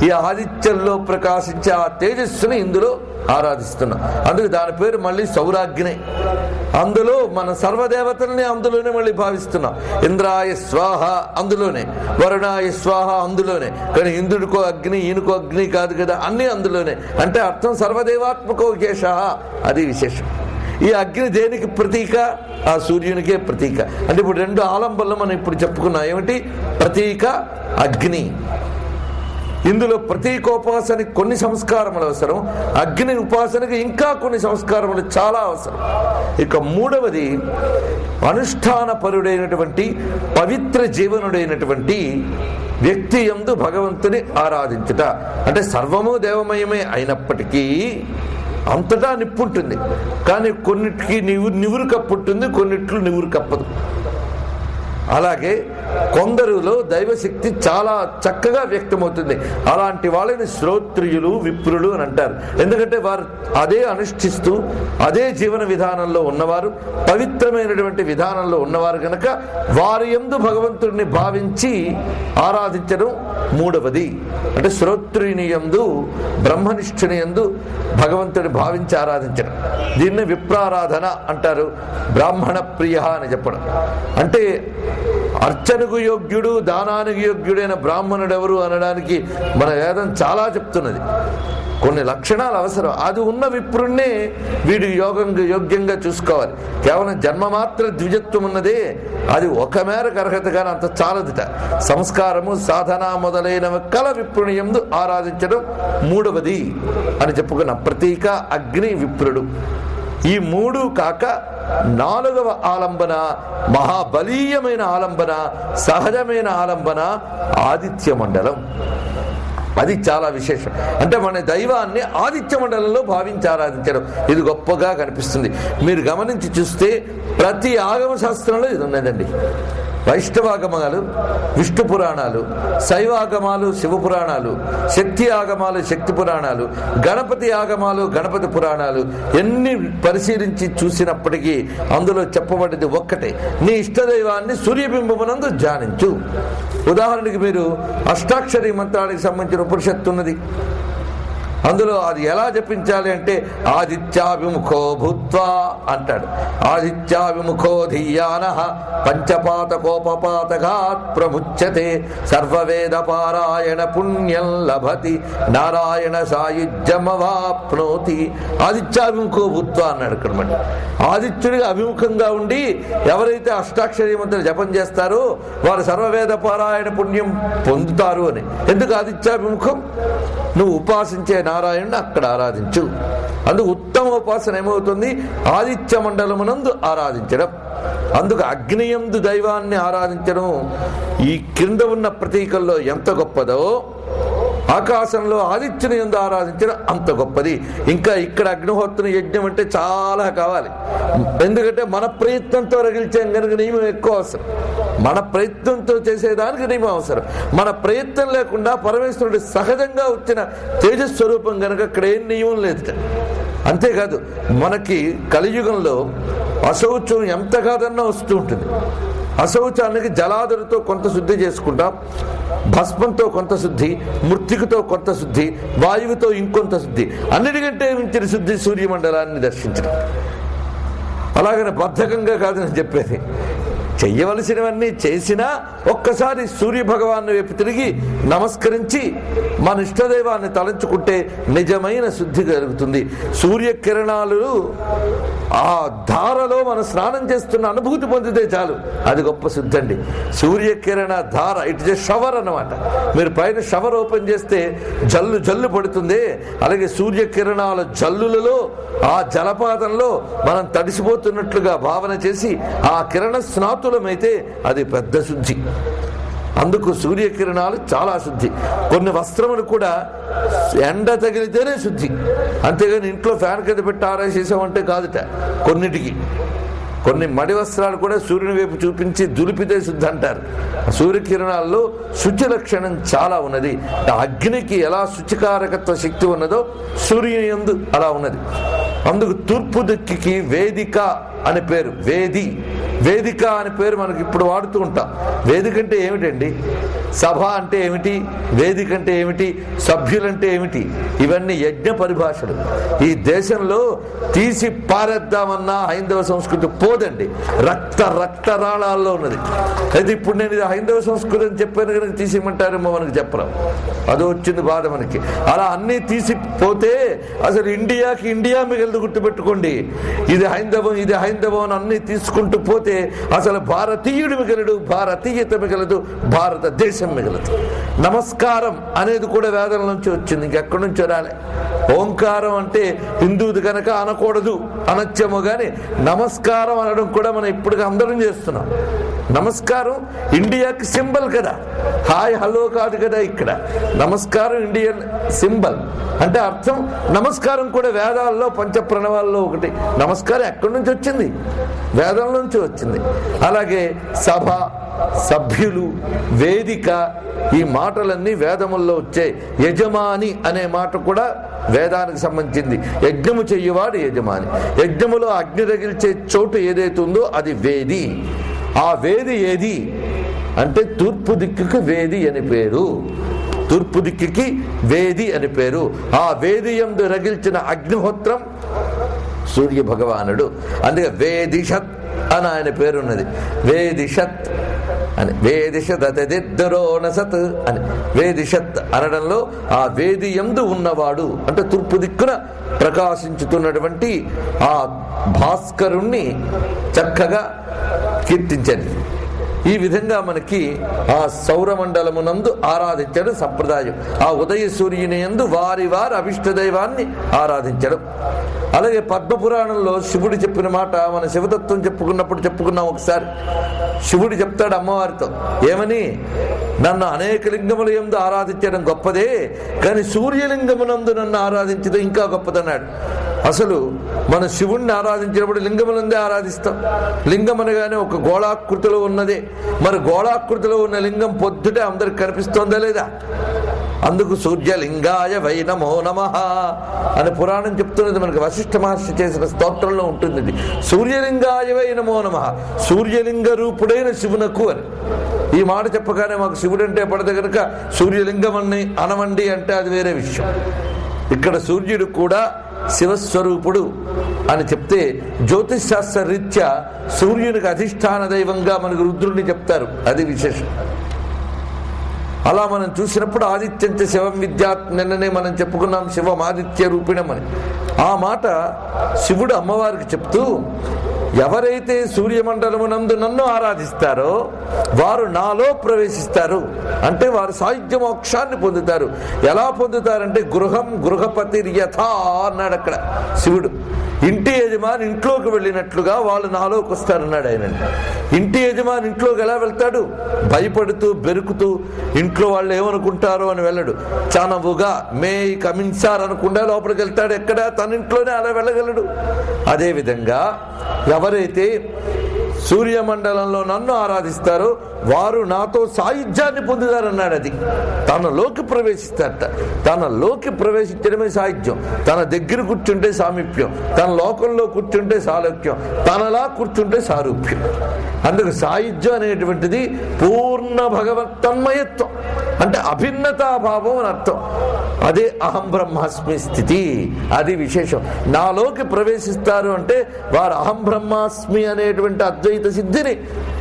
ఈ ఆదిత్యంలో ప్రకాశించే ఆ తేజస్సుని ఇందులో ఆరాధిస్తున్నాం. అందుకు దాని పేరు మళ్ళీ సౌరాగ్ని. అందులో మన సర్వదేవతల్ని అందులోనే మళ్ళీ భావిస్తున్నాం. ఇంద్రాయ స్వాహ అందులోనే, వరుణాయ స్వాహ అందులోనే. కానీ ఇంద్రుడికో అగ్ని, ఈయనకో అగ్ని కాదు కదా, అన్నీ అందులోనే. అంటే అర్థం సర్వదేవాత్మకో కేశ, అది విశేషం. ఈ అగ్ని దేనికి ప్రతీక? ఆ సూర్యునికే ప్రతీక. అంటే ఇప్పుడు రెండు ఆలంబనలు మనం ఇప్పుడు చెప్పుకున్నాం. ఏమిటి? ప్రతీక, అగ్ని. ఇందులో ప్రతీకోపాసనకి కొన్ని సంస్కారములు అవసరం, అగ్ని ఉపాసనకి ఇంకా కొన్ని సంస్కారములు చాలా అవసరం. ఇక మూడవది అనుష్ఠానపరుడైనటువంటి పవిత్ర జీవనుడైనటువంటి వ్యక్తి యందు భగవంతుని ఆరాధించుట. అంటే సర్వము దేవమయమే అయినప్పటికీ అంతటా నిప్పుంటుంది, కానీ కొన్నిటికి నివురు కప్పుంటుంది, కొన్నిట్లు నివురు కప్పదు. అలాగే కొందరులో దైవశక్తి చాలా చక్కగా వ్యక్తమవుతుంది. అలాంటి వాళ్ళని శ్రోత్రియులు, విప్రులు అని అంటారు. ఎందుకంటే వారు అదే అనుష్ఠిస్తూ అదే జీవన విధానంలో ఉన్నవారు, పవిత్రమైనటువంటి విధానంలో ఉన్నవారు కనుక వారి యందు భగవంతుడిని భావించి ఆరాధించడం మూడవది. అంటే శ్రోత్రియుని యందు, బ్రహ్మనిష్ఠుని యందు భగవంతుని భావించి ఆరాధించడం. దీన్ని విప్రారాధన అంటారు. బ్రాహ్మణ ప్రియ అని చెప్పడం అంటే అర్చనకు యోగ్యుడు, దానానికి యోగ్యుడైన బ్రాహ్మణుడు ఎవరు అనడానికి మన వేదం చాలా చెప్తున్నది. కొన్ని లక్షణాలు అవసరం. అది ఉన్న విప్రుణ్ణే వీడు యోగ్యంగా చూసుకోవాలి. కేవలం జన్మమాత్ర ద్విజత్వం ఉన్నదే, అది ఒక మేరకు అర్హత, కానీ అంత చాలదుట. సంస్కారము, సాధన మొదలైనవి కల విప్రుని యందు ఆరాధించడం మూడవది అని చెప్పుకున్న ప్రతీక, అగ్ని, విప్రుడు. ఈ మూడు కాక నాలుగవ ఆలంబన, మహాబలీయమైన ఆలంబన, సహజమైన ఆలంబన ఆదిత్య మండలం. అది చాలా విశేషం. అంటే మన దైవాన్ని ఆదిత్య మండలంలో భావించి ఆరాధించడం, ఇది గొప్పగా కనిపిస్తుంది. మీరు గమనించి చూస్తే ప్రతి ఆగమ శాస్త్రంలో ఇది ఉన్నదండి. వైష్ణవాగమాలు విష్ణు పురాణాలు, శైవాగమాలు శివ పురాణాలు, శక్తి ఆగమాలు శక్తి పురాణాలు, గణపతి ఆగమాలు గణపతి పురాణాలు ఎన్ని పరిశీలించి చూసినప్పటికీ అందులో చెప్పబడింది ఒక్కటే: నీ ఇష్టదైవాన్ని సూర్యబింబమునందు ధ్యానించు. ఉదాహరణకి మీరు అష్టాక్షరి మంత్రానికి సంబంధించిన ఉపనిషత్తు ఉన్నది. అందులో అది ఎలా జపించాలి అంటే ఆదిత్యాభిముఖో భూత్వా అంటాడు. ఆదిత్యాభిముఖో ధీయానః పంచపాతకోపపాతఘాత్ ప్రముచ్యతే సర్వవేద పారాయణ పుణ్యం లభతి నారాయణ సాయుజ్యమవాప్నోతి. ఆదిత్యాభిముఖో భూత్వా అన్నాడు ఇక్కడ. మళ్ళీ ఆదిత్యుడిగా అభిముఖంగా ఉండి ఎవరైతే అష్టాక్షరి మంత్రం జపం చేస్తారో వారు సర్వవేద పారాయణ పుణ్యం పొందుతారు అని. ఎందుకు ఆదిత్యాభిముఖం? నువ్వు ఉపాసించే నారాయణుని అక్కడ ఆరాధించు. అందుకు ఉత్తమ ఉపాసన ఏమవుతుంది? ఆదిత్య మండలమునందు ఆరాధించడం. అందుకు అగ్నియందు దైవాన్ని ఆరాధించడం ఈ క్రింద ఉన్న ప్రతీకల్లో ఎంత గొప్పదో, ఆకాశంలో ఆదిత్యుని యందు ఆరాధించడం అంత గొప్పది. ఇంకా ఇక్కడ అగ్నిహోత్రుని యజ్ఞం అంటే చాలా కావాలి. ఎందుకంటే మన ప్రయత్నంతో రగిల్చాం కనుక నియమం ఎక్కువ అవసరం. మన ప్రయత్నంతో చేసేదానికి నియమం అవసరం. మన ప్రయత్నం లేకుండా పరమేశ్వరుడు సహజంగా వచ్చిన తేజస్వరూపం కనుక ఇక్కడ ఏం నియమం లేదు. అంతేకాదు, మనకి కలియుగంలో అశౌచం ఎంత కాదన్నా వస్తూ ఉంటుంది. అశౌచానికి జలాదులతో కొంత శుద్ధి చేసుకుంటాం, భస్మంతో కొంత శుద్ధి, మృత్తికతో కొంత శుద్ధి, వాయువుతో ఇంకొంత శుద్ధి. అన్నిటికంటే మించిన శుద్ధి సూర్యమండలాన్ని దర్శించడం. అలాగనే బద్ధకంగా కాదు నేను చెప్పేది, చెయ్యవలసినవన్నీ చేసినా ఒక్కసారి సూర్య భగవాన్ వైపు తిరిగి నమస్కరించి మన ఇష్టదైవాన్ని తలంచుకుంటే నిజమైన శుద్ధి కలుగుతుంది. సూర్యకిరణాలు ఆ ధారలో మనం స్నానం చేస్తున్న అనుభూతి పొందితే చాలు, అది గొప్ప శుద్ధి అండి. సూర్యకిరణ ధార, ఇట్ ఇస్ షవర్ అన్నమాట. మీరు పైన షవర్ ఓపెన్ చేస్తే జల్లు జల్లు పడుతుంది, అలాగే సూర్యకిరణాల జల్లులలో ఆ జలపాతంలో మనం తడిసిపోతున్నట్లుగా భావన చేసి ఆ కిరణ స్నాతులమైతే అది పెద్ద శుద్ధి. అందుకు సూర్యకిరణాలు చాలా శుద్ధి. కొన్ని వస్త్రములు కూడా ఎండ తగిలితేనే శుద్ధి, అంతేగాని ఇంట్లో ఫ్యాన్ కింద పెట్టి ఆరేసేసామంటే కాదుట. కొన్ని మడి వస్త్రాలు కూడా సూర్యుని వైపు చూపించి దులిపితే శుద్ధి అంటారు. సూర్యకిరణాల్లో శుచి లక్షణం చాలా ఉన్నది. అగ్నికి ఎలా శుచికారకత్వ శక్తి ఉన్నదో సూర్యుని యందు అలా ఉన్నది. అందుకు తూర్పు దిక్కుకి వేదిక అని పేరు. వేదిక అని పేరు మనకి ఇప్పుడు వాడుతూ ఉంటాం. వేదిక అంటే ఏమిటండి? సభ అంటే ఏమిటి? వేదిక అంటే ఏమిటి? సభ్యులంటే ఏమిటి? ఇవన్నీ యజ్ఞ పరిభాషలు. ఈ దేశంలో తీసి పారేద్దామన్నా హైందవ సంస్కృతి పోదండి, రక్తరాళాల్లో ఉన్నది. అయితే ఇప్పుడు నేను ఇది హైందవ సంస్కృతి అని చెప్పాను కనుక తీసేయమంటారేమో మనకు చెప్పడం, అదో వచ్చింది బాధ మనకి. అలా అన్నీ తీసిపోతే అసలు ఇండియా మిగలదు. గుర్తుపెట్టుకోండి, ఇది హైందవం అని అన్నీ తీసుకుంటూ పోతే అసలు భారతీయుడు మిగలడు, భారతీయత మిగలదు, భారతదేశం మిగలదు. నమస్కారం అనేది కూడా వేదం నుంచి వచ్చింది, ఇంకెక్కడి నుంచో రాలే. ఓంకారం అంటే హిందూది కనుక అనకూడదు అనొచ్చేమో కానీ నమస్కారం అనడం కూడా మనం ఇప్పుడు అందరం చేస్తున్నాం. నమస్కారం ఇండియాకి సింబల్ కదా, హాయ్ హలో కాదు కదా. ఇక్కడ నమస్కారం ఇండియన్ సింబల్ అంటే అర్థం. నమస్కారం కూడా వేదాల్లో పంచప్రణవాల్లో ఒకటి. నమస్కారం ఎక్కడి నుంచి వచ్చింది? వేదం నుంచి వచ్చింది. అలాగే సభ, సభ్యులు, వేదిక, ఈ మాటలన్నీ వేదముల్లో వచ్చాయి. యజమాని అనే మాట కూడా వేదానికి సంబంధించింది. యజ్ఞము చెయ్యవాడు యజమాని. యజ్ఞములో అగ్ని రగిల్చే చోటు ఏదైతే ఉందో అది వేది. ఆ వేది ఏది అంటే తూర్పు దిక్కుకి వేది అని పేరు. తూర్పు దిక్కుకి వేది అని పేరు. ఆ వేది యందు రగిల్చిన అగ్నిహోత్రం సూర్య భగవానుడు. అందుకే వేదిషత్ అని ఆయన పేరున్నది. వేదిషత్ అని, వేదిషత్ అతిదిద్దరోనసత్ అని. వేదిషత్ అనడంలో ఆ వేది యందు ఉన్నవాడు అంటే తూర్పు దిక్కున ప్రకాశించుతున్నటువంటి ఆ భాస్కరుణ్ణి చక్కగా కీర్తించండి. ఈ విధంగా మనకి ఆ సౌరమండలమునందు ఆరాధించడం సంప్రదాయం. ఆ ఉదయ సూర్యుని యందు వారి అభిష్ట దైవాన్ని ఆరాధించడం. అలాగే పద్మపురాణంలో శివుడు చెప్పిన మాట మన శివతత్వం చెప్పుకున్నప్పుడు చెప్పుకున్నాం ఒకసారి. శివుడు చెప్తాడు అమ్మవారితో ఏమని, నన్ను అనేక లింగముల యందు ఆరాధించడం గొప్పదే, కానీ సూర్యలింగమునందు నన్ను ఆరాధించడం ఇంకా గొప్పదన్నాడు. అసలు మన శివుణ్ణి ఆరాధించినప్పుడు లింగమునందే ఆరాధిస్తాం. లింగం అనగానే ఒక గోళాకృతిలో ఉన్నదే. మరి గోళాకృతిలో ఉన్న లింగం పొద్దుటే అందరికి కనిపిస్తోందా లేదా? అందుకు సూర్యలింగాయ వై నమో నమః అని పురాణం చెప్తున్నది. మనకి వశిష్ఠ మహర్షి చేసిన స్తోత్రంలో ఉంటుంది ఇది. సూర్యలింగాయ వై నమో నమః, సూర్యలింగ రూపుడైన శివునకు అని. ఈ మాట చెప్పగానే మాకు శివుడు అంటే పడదు కనుక సూర్యలింగం అనవండి అంటే అది వేరే విషయం. ఇక్కడ సూర్యుడు కూడా శివస్వరూపుడు అని చెప్తే జ్యోతిష్ శాస్త్ర రీత్యా సూర్యునికి అధిష్టాన దైవంగా మనకు రుద్రుడిని చెప్తారు, అది విశేషం. అలా మనం చూసినప్పుడు ఆదిత్యంచ శివం విద్యాత్, నిన్ననే మనం చెప్పుకున్నాం శివం ఆదిత్య రూపిణమని. ఆ మాట శివుడు అమ్మవారికి చెప్తూ, ఎవరైతే సూర్యమండలమునందు నన్ను ఆరాధిస్తారో వారు నాలో ప్రవేశిస్తారు అంటే వారు సాయుధ్య మోక్షాన్ని పొందుతారు. ఎలా పొందుతారంటే గృహపతి యథా అన్నాడు అక్కడ శివుడు. ఇంటి యజమాని ఇంట్లోకి వెళ్ళినట్లుగా వాళ్ళు నాలోకి వస్తారన్నాడు ఆయన. ఇంటి యజమాని ఇంట్లోకి ఎలా వెళ్తాడు? భయపడుతూ బెరుకుతూ, ఇంట్లో వాళ్ళు ఏమనుకుంటారో అని వెళ్ళడు. చనవుగా మే కమిన్ సార్ అనుకుండా లోపలికి వెళ్తాడు. ఎక్కడ? తన ఇంట్లోనే అలా వెళ్ళగలడు. అదేవిధంగా ఎవరైతే సూర్యమండలంలో నన్ను ఆరాధిస్తారో వారు నాతో సాయుధ్యాన్ని పొందుతారన్నాడు. అది తనలోకి ప్రవేశిస్తారట. తనలోకి ప్రవేశించడమే సాయుధ్యం. తన దగ్గర కూర్చుంటే సామీప్యం, తన లోకంలో కూర్చుంటే సాలోక్యం, తనలా కూర్చుంటే సారూప్యం. అందుకు సాయుధ్యం అనేటువంటిది పూర్ణ భగవత్తన్మయత్వం అంటే అభిన్నతాభావం అని అర్థం. అదే అహం బ్రహ్మాస్మి స్థితి, అది విశేషం. నాలోకి ప్రవేశిస్తారు అంటే వారు అహం బ్రహ్మాస్మి అనేటువంటి అద్వైత అద్వైత సిద్ధిని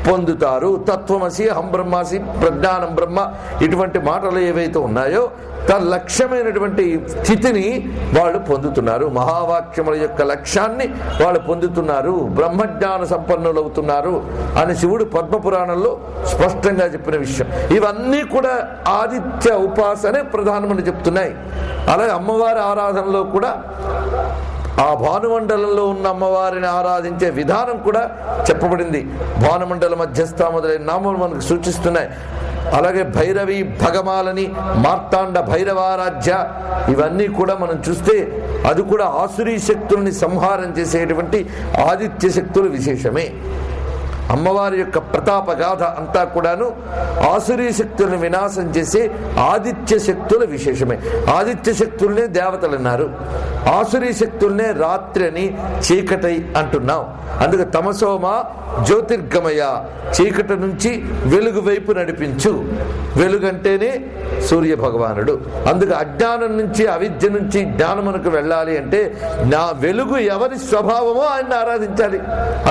పొందుతారు. తత్వమసి, అహం బ్రహ్మాసి, ప్రజ్ఞానం బ్రహ్మ, ఇటువంటి మాటలు ఏవైతే ఉన్నాయో తన లక్ష్యమైనటువంటి స్థితిని వాళ్ళు పొందుతున్నారు. మహావాక్యముల యొక్క లక్ష్యాన్ని వాళ్ళు పొందుతున్నారు, బ్రహ్మజ్ఞాన సంపన్నులవుతున్నారు అని శివుడు పద్మపురాణంలో స్పష్టంగా చెప్పిన విషయం. ఇవన్నీ కూడా ఆదిత్య ఉపాసనే ప్రధానమని చెప్తున్నాయి. అలాగే అమ్మవారి ఆరాధనలో కూడా ఆ భానుమండలంలో ఉన్న అమ్మవారిని ఆరాధించే విధానం కూడా చెప్పబడింది. భానుమండల మధ్యస్థ మొదలైన నామాలు మనకు సూచిస్తున్నాయి. అలాగే భైరవి, భగమాలని, మార్తాండ భైరవారాధ్య, ఇవన్నీ కూడా మనం చూస్తే అది కూడా ఆసురీ శక్తుల్ని సంహారం చేసేటువంటి ఆదిత్య శక్తులు విశేషమే. అమ్మవారి యొక్క ప్రతాప గాథ అంతా కూడాను ఆసురీ శక్తుల్ని వినాశం చేసే ఆదిత్య శక్తుల విశేషమే. ఆదిత్య శక్తుల్నే దేవతలు అన్నారు, ఆసురీ శక్తుల్నే రాత్రి అని, చీకటి అంటున్నాం. అందుకే తమసోమ జ్యోతిర్గమయ, చీకటి నుంచి వెలుగు వైపు నడిపించు. వెలుగంటేనే సూర్య భగవానుడు. అందుకే అజ్ఞానం నుంచి, అవిద్య నుంచి జ్ఞానమునకు వెళ్ళాలి అంటే నా వెలుగు ఎవరి స్వభావమో ఆయన్ని ఆరాధించాలి.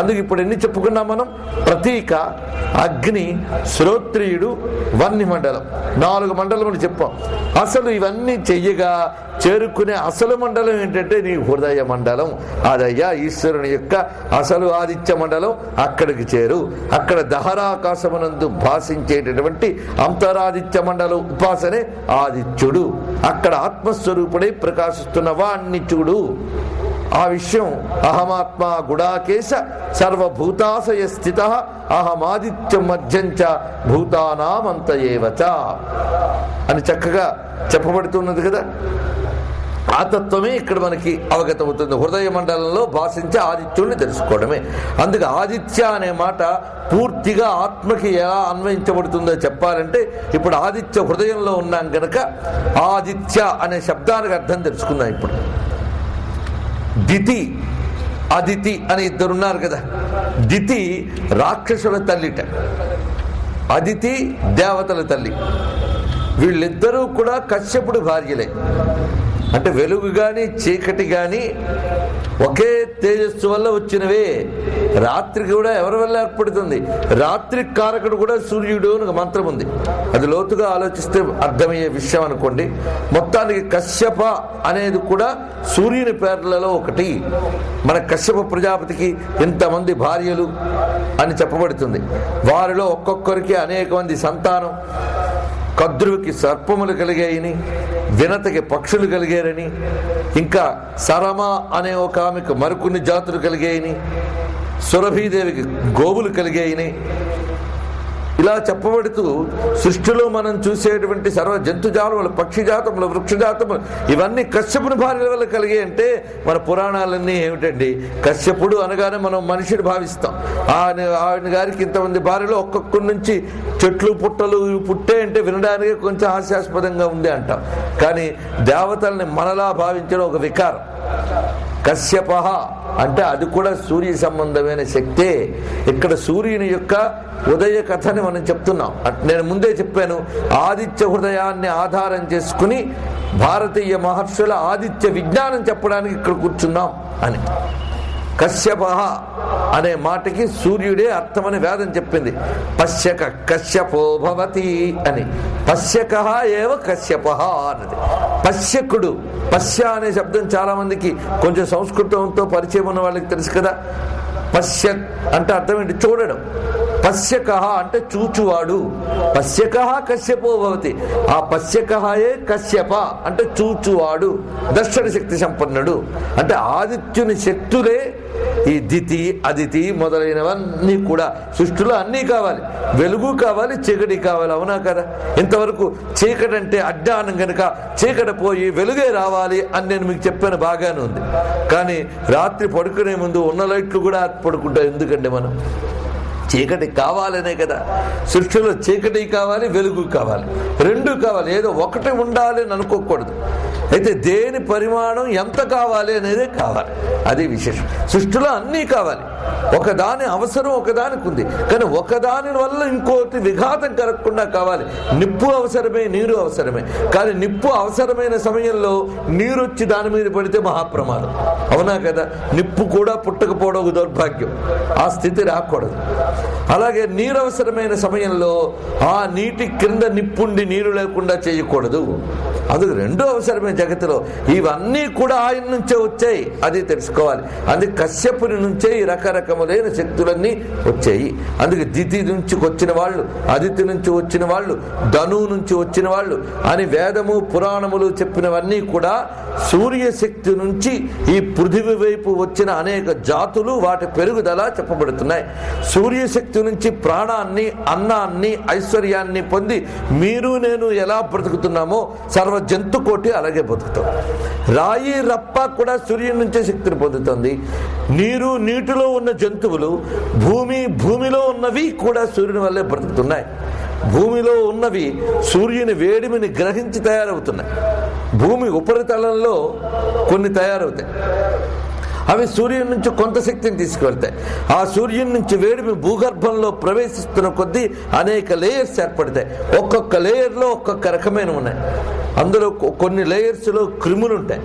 అందుకు ఇప్పుడు ఎన్ని చెప్పుకున్నాం మనం? ప్రతీక, అగ్ని, శ్రోత్రియుడు, వన్య మండలం, 4 మండలములు చెప్పాం. అసలు ఇవన్నీ చెయ్యగా చేరుకునే అసలు మండలం ఏంటంటే నీ హృదయ మండలం. అదయ్యా ఈశ్వరుని యొక్క అసలు ఆదిత్య మండలం. అక్కడికి చేరు. అక్కడ దహరాకాశమునందు భాషించేటటువంటి అంతరాదిత్య మండల ఉపాసనే ఆదిత్యుడు. అక్కడ ఆత్మస్వరూపుడై ప్రకాశిస్తున్న వాణ్ణి చూడు. ఆ విషయం అహమాత్మ గుడాకేశ సర్వభూతాశయ స్థిత అహమాదిత్యం మధ్యంచ భూతానామంతయేవచ అని చక్కగా చెప్పబడుతున్నది కదా. ఆ తత్వమే ఇక్కడ మనకి అవగతమవుతుంది. హృదయ మండలంలో భాషించే ఆదిత్యుడిని తెలుసుకోవడమే. అందుకే ఆదిత్య అనే మాట పూర్తిగా ఆత్మకి ఎలా అన్వయించబడుతుందో చెప్పాలంటే ఇప్పుడు ఆదిత్య హృదయంలో ఉన్నాం గనక ఆదిత్య అనే శబ్దానికి అర్థం తెలుసుకుందాం. ఇప్పుడు దితి, అదితి అని ఇద్దరున్నారు కదా. దితి రాక్షసుల తల్లిట, అదితి దేవతల తల్లి. వీళ్ళిద్దరూ కూడా కశ్యపుడు భార్యలే. అంటే వెలుగు గాని చీకటి గాని ఒకే తేజస్సు వల్ల వచ్చినవే. రాత్రికి కూడా ఎవరి వల్ల ఏర్పడుతుంది? రాత్రి కారకుడు కూడా సూర్యుడు అని మంత్రం ఉంది. అది లోతుగా ఆలోచిస్తే అర్థమయ్యే విషయం అనుకోండి. మొత్తానికి కశ్యప అనేది కూడా సూర్యుని పేర్లలో ఒకటి. మన కశ్యప ప్రజాపతికి ఇంతమంది భార్యలు అని చెప్పబడుతుంది. వారిలో ఒక్కొక్కరికి అనేక మంది సంతానం. కద్రువుకి సర్పములు కలిగాయని, వినతకి పక్షులు కలిగారని, ఇంకా సరమ అనే ఒక ఆమెకు మరికొన్ని జాతులు కలిగాయని, సురభీదేవికి గోవులు కలిగాయని, ఇలా చెప్పబడుతూ సృష్టిలో మనం చూసేటువంటి సర్వ జంతుజాతములు, పక్షిజాతములు, వృక్షజాతములు ఇవన్నీ కశ్యపుని భార్యల వల్ల కలిగాయి. అంటే మన పురాణాలన్నీ ఏమిటండి? కశ్యపుడు అనగానే మనం మనిషిని భావిస్తాం. ఆయన గారికి ఇంతమంది భార్యలు, ఒక్కొక్కరి నుంచి చెట్లు పుట్టలు పుట్టే అంటే వినడానికి కొంచెం హాస్యాస్పదంగా ఉంది అంటాం. కానీ దేవతల్ని మనలా భావించడం ఒక వికారం. కశ్యప అంటే అది కూడా సూర్య సంబంధమైన శక్తే. ఇక్కడ సూర్యుని యొక్క ఉదయ కథని మనం చెప్తున్నాం. నేను ముందే చెప్పాను, ఆదిత్య హృదయాన్ని ఆధారం చేసుకుని భారతీయ మహర్షుల ఆదిత్య విజ్ఞానం చెప్పడానికి ఇక్కడ కూర్చున్నాం అని. కశ్యప అనే మాటకి సూర్యుడే అర్థమని వేదం చెప్పింది. పశ్యక కశ్యపో భవతి అని. పశ్యక ఏవ కశ్యప అన్నది. పశ్యకుడు, పశ్య అనే శబ్దం చాలా మందికి కొంచెం సంస్కృతంతో పరిచయం ఉన్న వాళ్ళకి తెలుసు కదా. పశ్య అంటే అర్థం ఏంటి? చూడడం. పశ్యక అంటే చూచువాడు. పశ్యక కశ్యపో భవతి. ఆ పశ్యకయే కశ్యప అంటే చూచువాడు, దర్శన శక్తి సంపన్నుడు. అంటే ఆదిత్యుని శక్తులే ఈ దితి, అదితి మొదలైనవన్నీ కూడా. సృష్టిలో అన్నీ కావాలి, వెలుగు కావాలి, చీకటి కావాలి. అవునా కదా? ఇంతవరకు చీకటి అంటే అజ్ఞానం కనుక చీకటి పోయి వెలుగే రావాలి అని నేను మీకు చెప్పాను, బాగానే ఉంది. కానీ రాత్రి పడుకునే ముందు ఉన్న లైట్లు కూడా పడుకుంటాం. ఎందుకంటే మనం చీకటి కావాలనే కదా. సృష్టిలో చీకటి కావాలి, వెలుగు కావాలి, రెండు కావాలి. ఏదో ఒకటి ఉండాలి అని అనుకోకూడదు. అయితే దేని పరిమాణం ఎంత కావాలి అనేదే కావాలి. అది విశేషం. సృష్టిలో అన్నీ కావాలి. ఒకదాని అవసరం ఒకదానికి ఉంది, కానీ ఒకదాని వల్ల ఇంకోటి విఘాతం కలగకుండా కావాలి. నిప్పు అవసరమే, నీరు అవసరమే, కానీ నిప్పు అవసరమైన సమయంలో నీరు వచ్చి దాని మీద పడితే మహాప్రమాదం. అవునా కదా? నిప్పు కూడా పుట్టకపోవడం ఒక దౌర్భాగ్యం, ఆ స్థితి రాకూడదు. అలాగే నీరు అవసరమైన సమయంలో ఆ నీటి క్రింద నిప్పుండి నీరు లేకుండా చేయకూడదు. అది రెండు అవసరమే జగత్తులో. ఇవన్నీ కూడా ఆయన నుంచే వచ్చాయి, అది తెలుసుకోవాలి. అందుకే కశ్యపుని నుంచే ఈ రకరకములైన శక్తులన్నీ వచ్చాయి. అందుకే దితి నుంచి వచ్చిన వాళ్ళు, అదితి నుంచి వచ్చిన వాళ్ళు, ధను నుంచి వచ్చిన వాళ్ళు అని వేదము పురాణములు చెప్పినవన్నీ కూడా సూర్యశక్తి నుంచి ఈ పృథివీ వైపు వచ్చిన అనేక జాతులు, వాటి పెరుగుదల చెప్పబడుతున్నాయి. సూర్యశక్తి నుంచి ప్రాణాన్ని, అన్నాన్ని, ఐశ్వర్యాన్ని పొంది మీరు నేను ఎలా బ్రతుకుతున్నామో సర్వ జంతుకోటి అలాగే బతుకుతాం. రాయి రప్ప కూడా సూర్యుని నుంచే శక్తిని పొందుతుంది. నీరు, నీటిలో ఉన్న జంతువులు, భూమిలో ఉన్నవి కూడా సూర్యుని వల్లే బ్రతుకుతున్నాయి. భూమిలో ఉన్నవి సూర్యుని వేడిమిని గ్రహించి తయారవుతున్నాయి. భూమి ఉపరితలంలో కొన్ని తయారవుతాయి, అవి సూర్యుని నుంచి కొంత శక్తిని తీసుకువెళ్తాయి. ఆ సూర్యుని నుంచి వేడిమి భూగర్భంలో ప్రవేశిస్తున్న కొద్దీ అనేక లేయర్స్ ఏర్పడతాయి. ఒక్కొక్క లేయర్లో ఒక్కొక్క రకమైన ఉన్నాయి. అందులో కొన్ని లేయర్స్లో క్రిములు ఉంటాయి,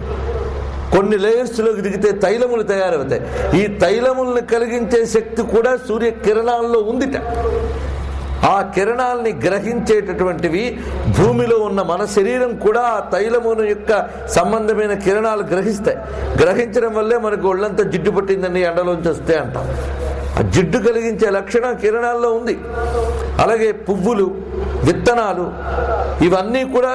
కొన్ని లేయర్స్లోకి దిగితే తైలములు తయారవుతాయి. ఈ తైలములను కలిగించే శక్తి కూడా సూర్య కిరణాల్లో ఉందిట. ఆ కిరణాలని గ్రహించేటటువంటివి భూమిలో ఉన్న మన శరీరం కూడా ఆ తైలమును యొక్క సంబంధమైన కిరణాలు గ్రహిస్తాయి. గ్రహించడం వల్లే మనకు ఒళ్ళంతా జిడ్డు పట్టిందని ఎండలోంచి వస్తే అంటాం. ఆ జిడ్డు కలిగించే లక్షణం కిరణాల్లో ఉంది. అలాగే పువ్వులు, విత్తనాలు ఇవన్నీ కూడా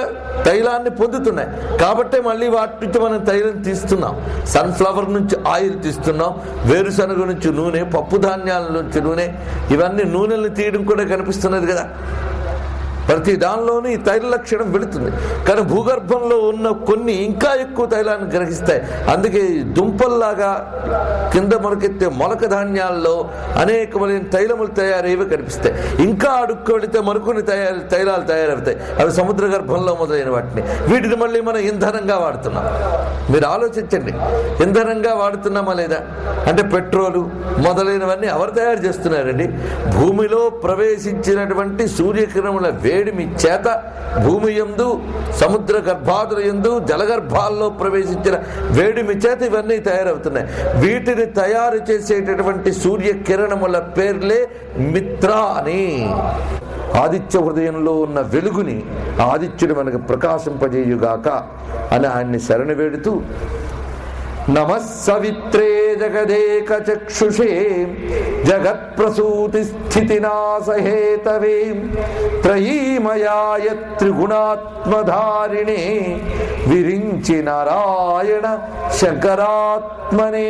తైలాన్ని పొందుతున్నాయి. కాబట్టే మళ్ళీ వాటి నుంచి మనం తైలం తీస్తున్నాం. సన్ఫ్లవర్ నుంచి ఆయిల్ తీస్తున్నాం, వేరుశనగ నుంచి నూనె, పప్పు ధాన్యాల నుంచి నూనె, ఇవన్నీ నూనెల్ని తీయడం కూడా కనిపిస్తున్నది కదా. ప్రతి దానిలోనూ ఈ తైల లక్షణం వెళుతుంది. కానీ భూగర్భంలో ఉన్న కొన్ని ఇంకా ఎక్కువ తైలాన్ని గ్రహిస్తాయి. అందుకే దుంపల్లాగా కింద మొలకెత్తే మొలక ధాన్యాల్లో అనేకమైన తైలములు తయారయ్యేవి కనిపిస్తాయి. ఇంకా అడుక్కు వెళితే మరికొన్ని తైలాలు తయారవుతాయి, అవి సముద్ర గర్భంలో మొదలైన వాటిని. వీటిని మళ్ళీ మనం ఇంధనంగా వాడుతున్నాం. మీరు ఆలోచించండి, ఇంధనంగా వాడుతున్నామా లేదా? అంటే పెట్రోలు మొదలైనవన్నీ ఎవరు తయారు చేస్తున్నారండి? భూమిలో ప్రవేశించినటువంటి సూర్యకిరణముల వేడిమి చేత భూమి యందు, సముద్ర గర్భాదుల యందు, జలగర్భాల్లో ప్రవేశించిన వేడిమి చేత ఇవన్నీ తయారవుతున్నాయి. వీటిని తయారు చేసేటటువంటి సూర్య కిరణముల పేర్లే మిత్ర అని. ఆదిత్య హృదయంలో ఉన్న వెలుగుని ఆదిత్యుడు మనకు ప్రకాశింపజేయుగాక అని ఆయన్ని శరణ వేడుతూ, నమః సవిత్రే జగదేక చక్షుషే జగత్ప్రసూతి స్థితినాశహేతవే త్రయీమయాయ త్రిగుణాత్మధారిణే విరించి నారాయణ శంకరాత్మనే.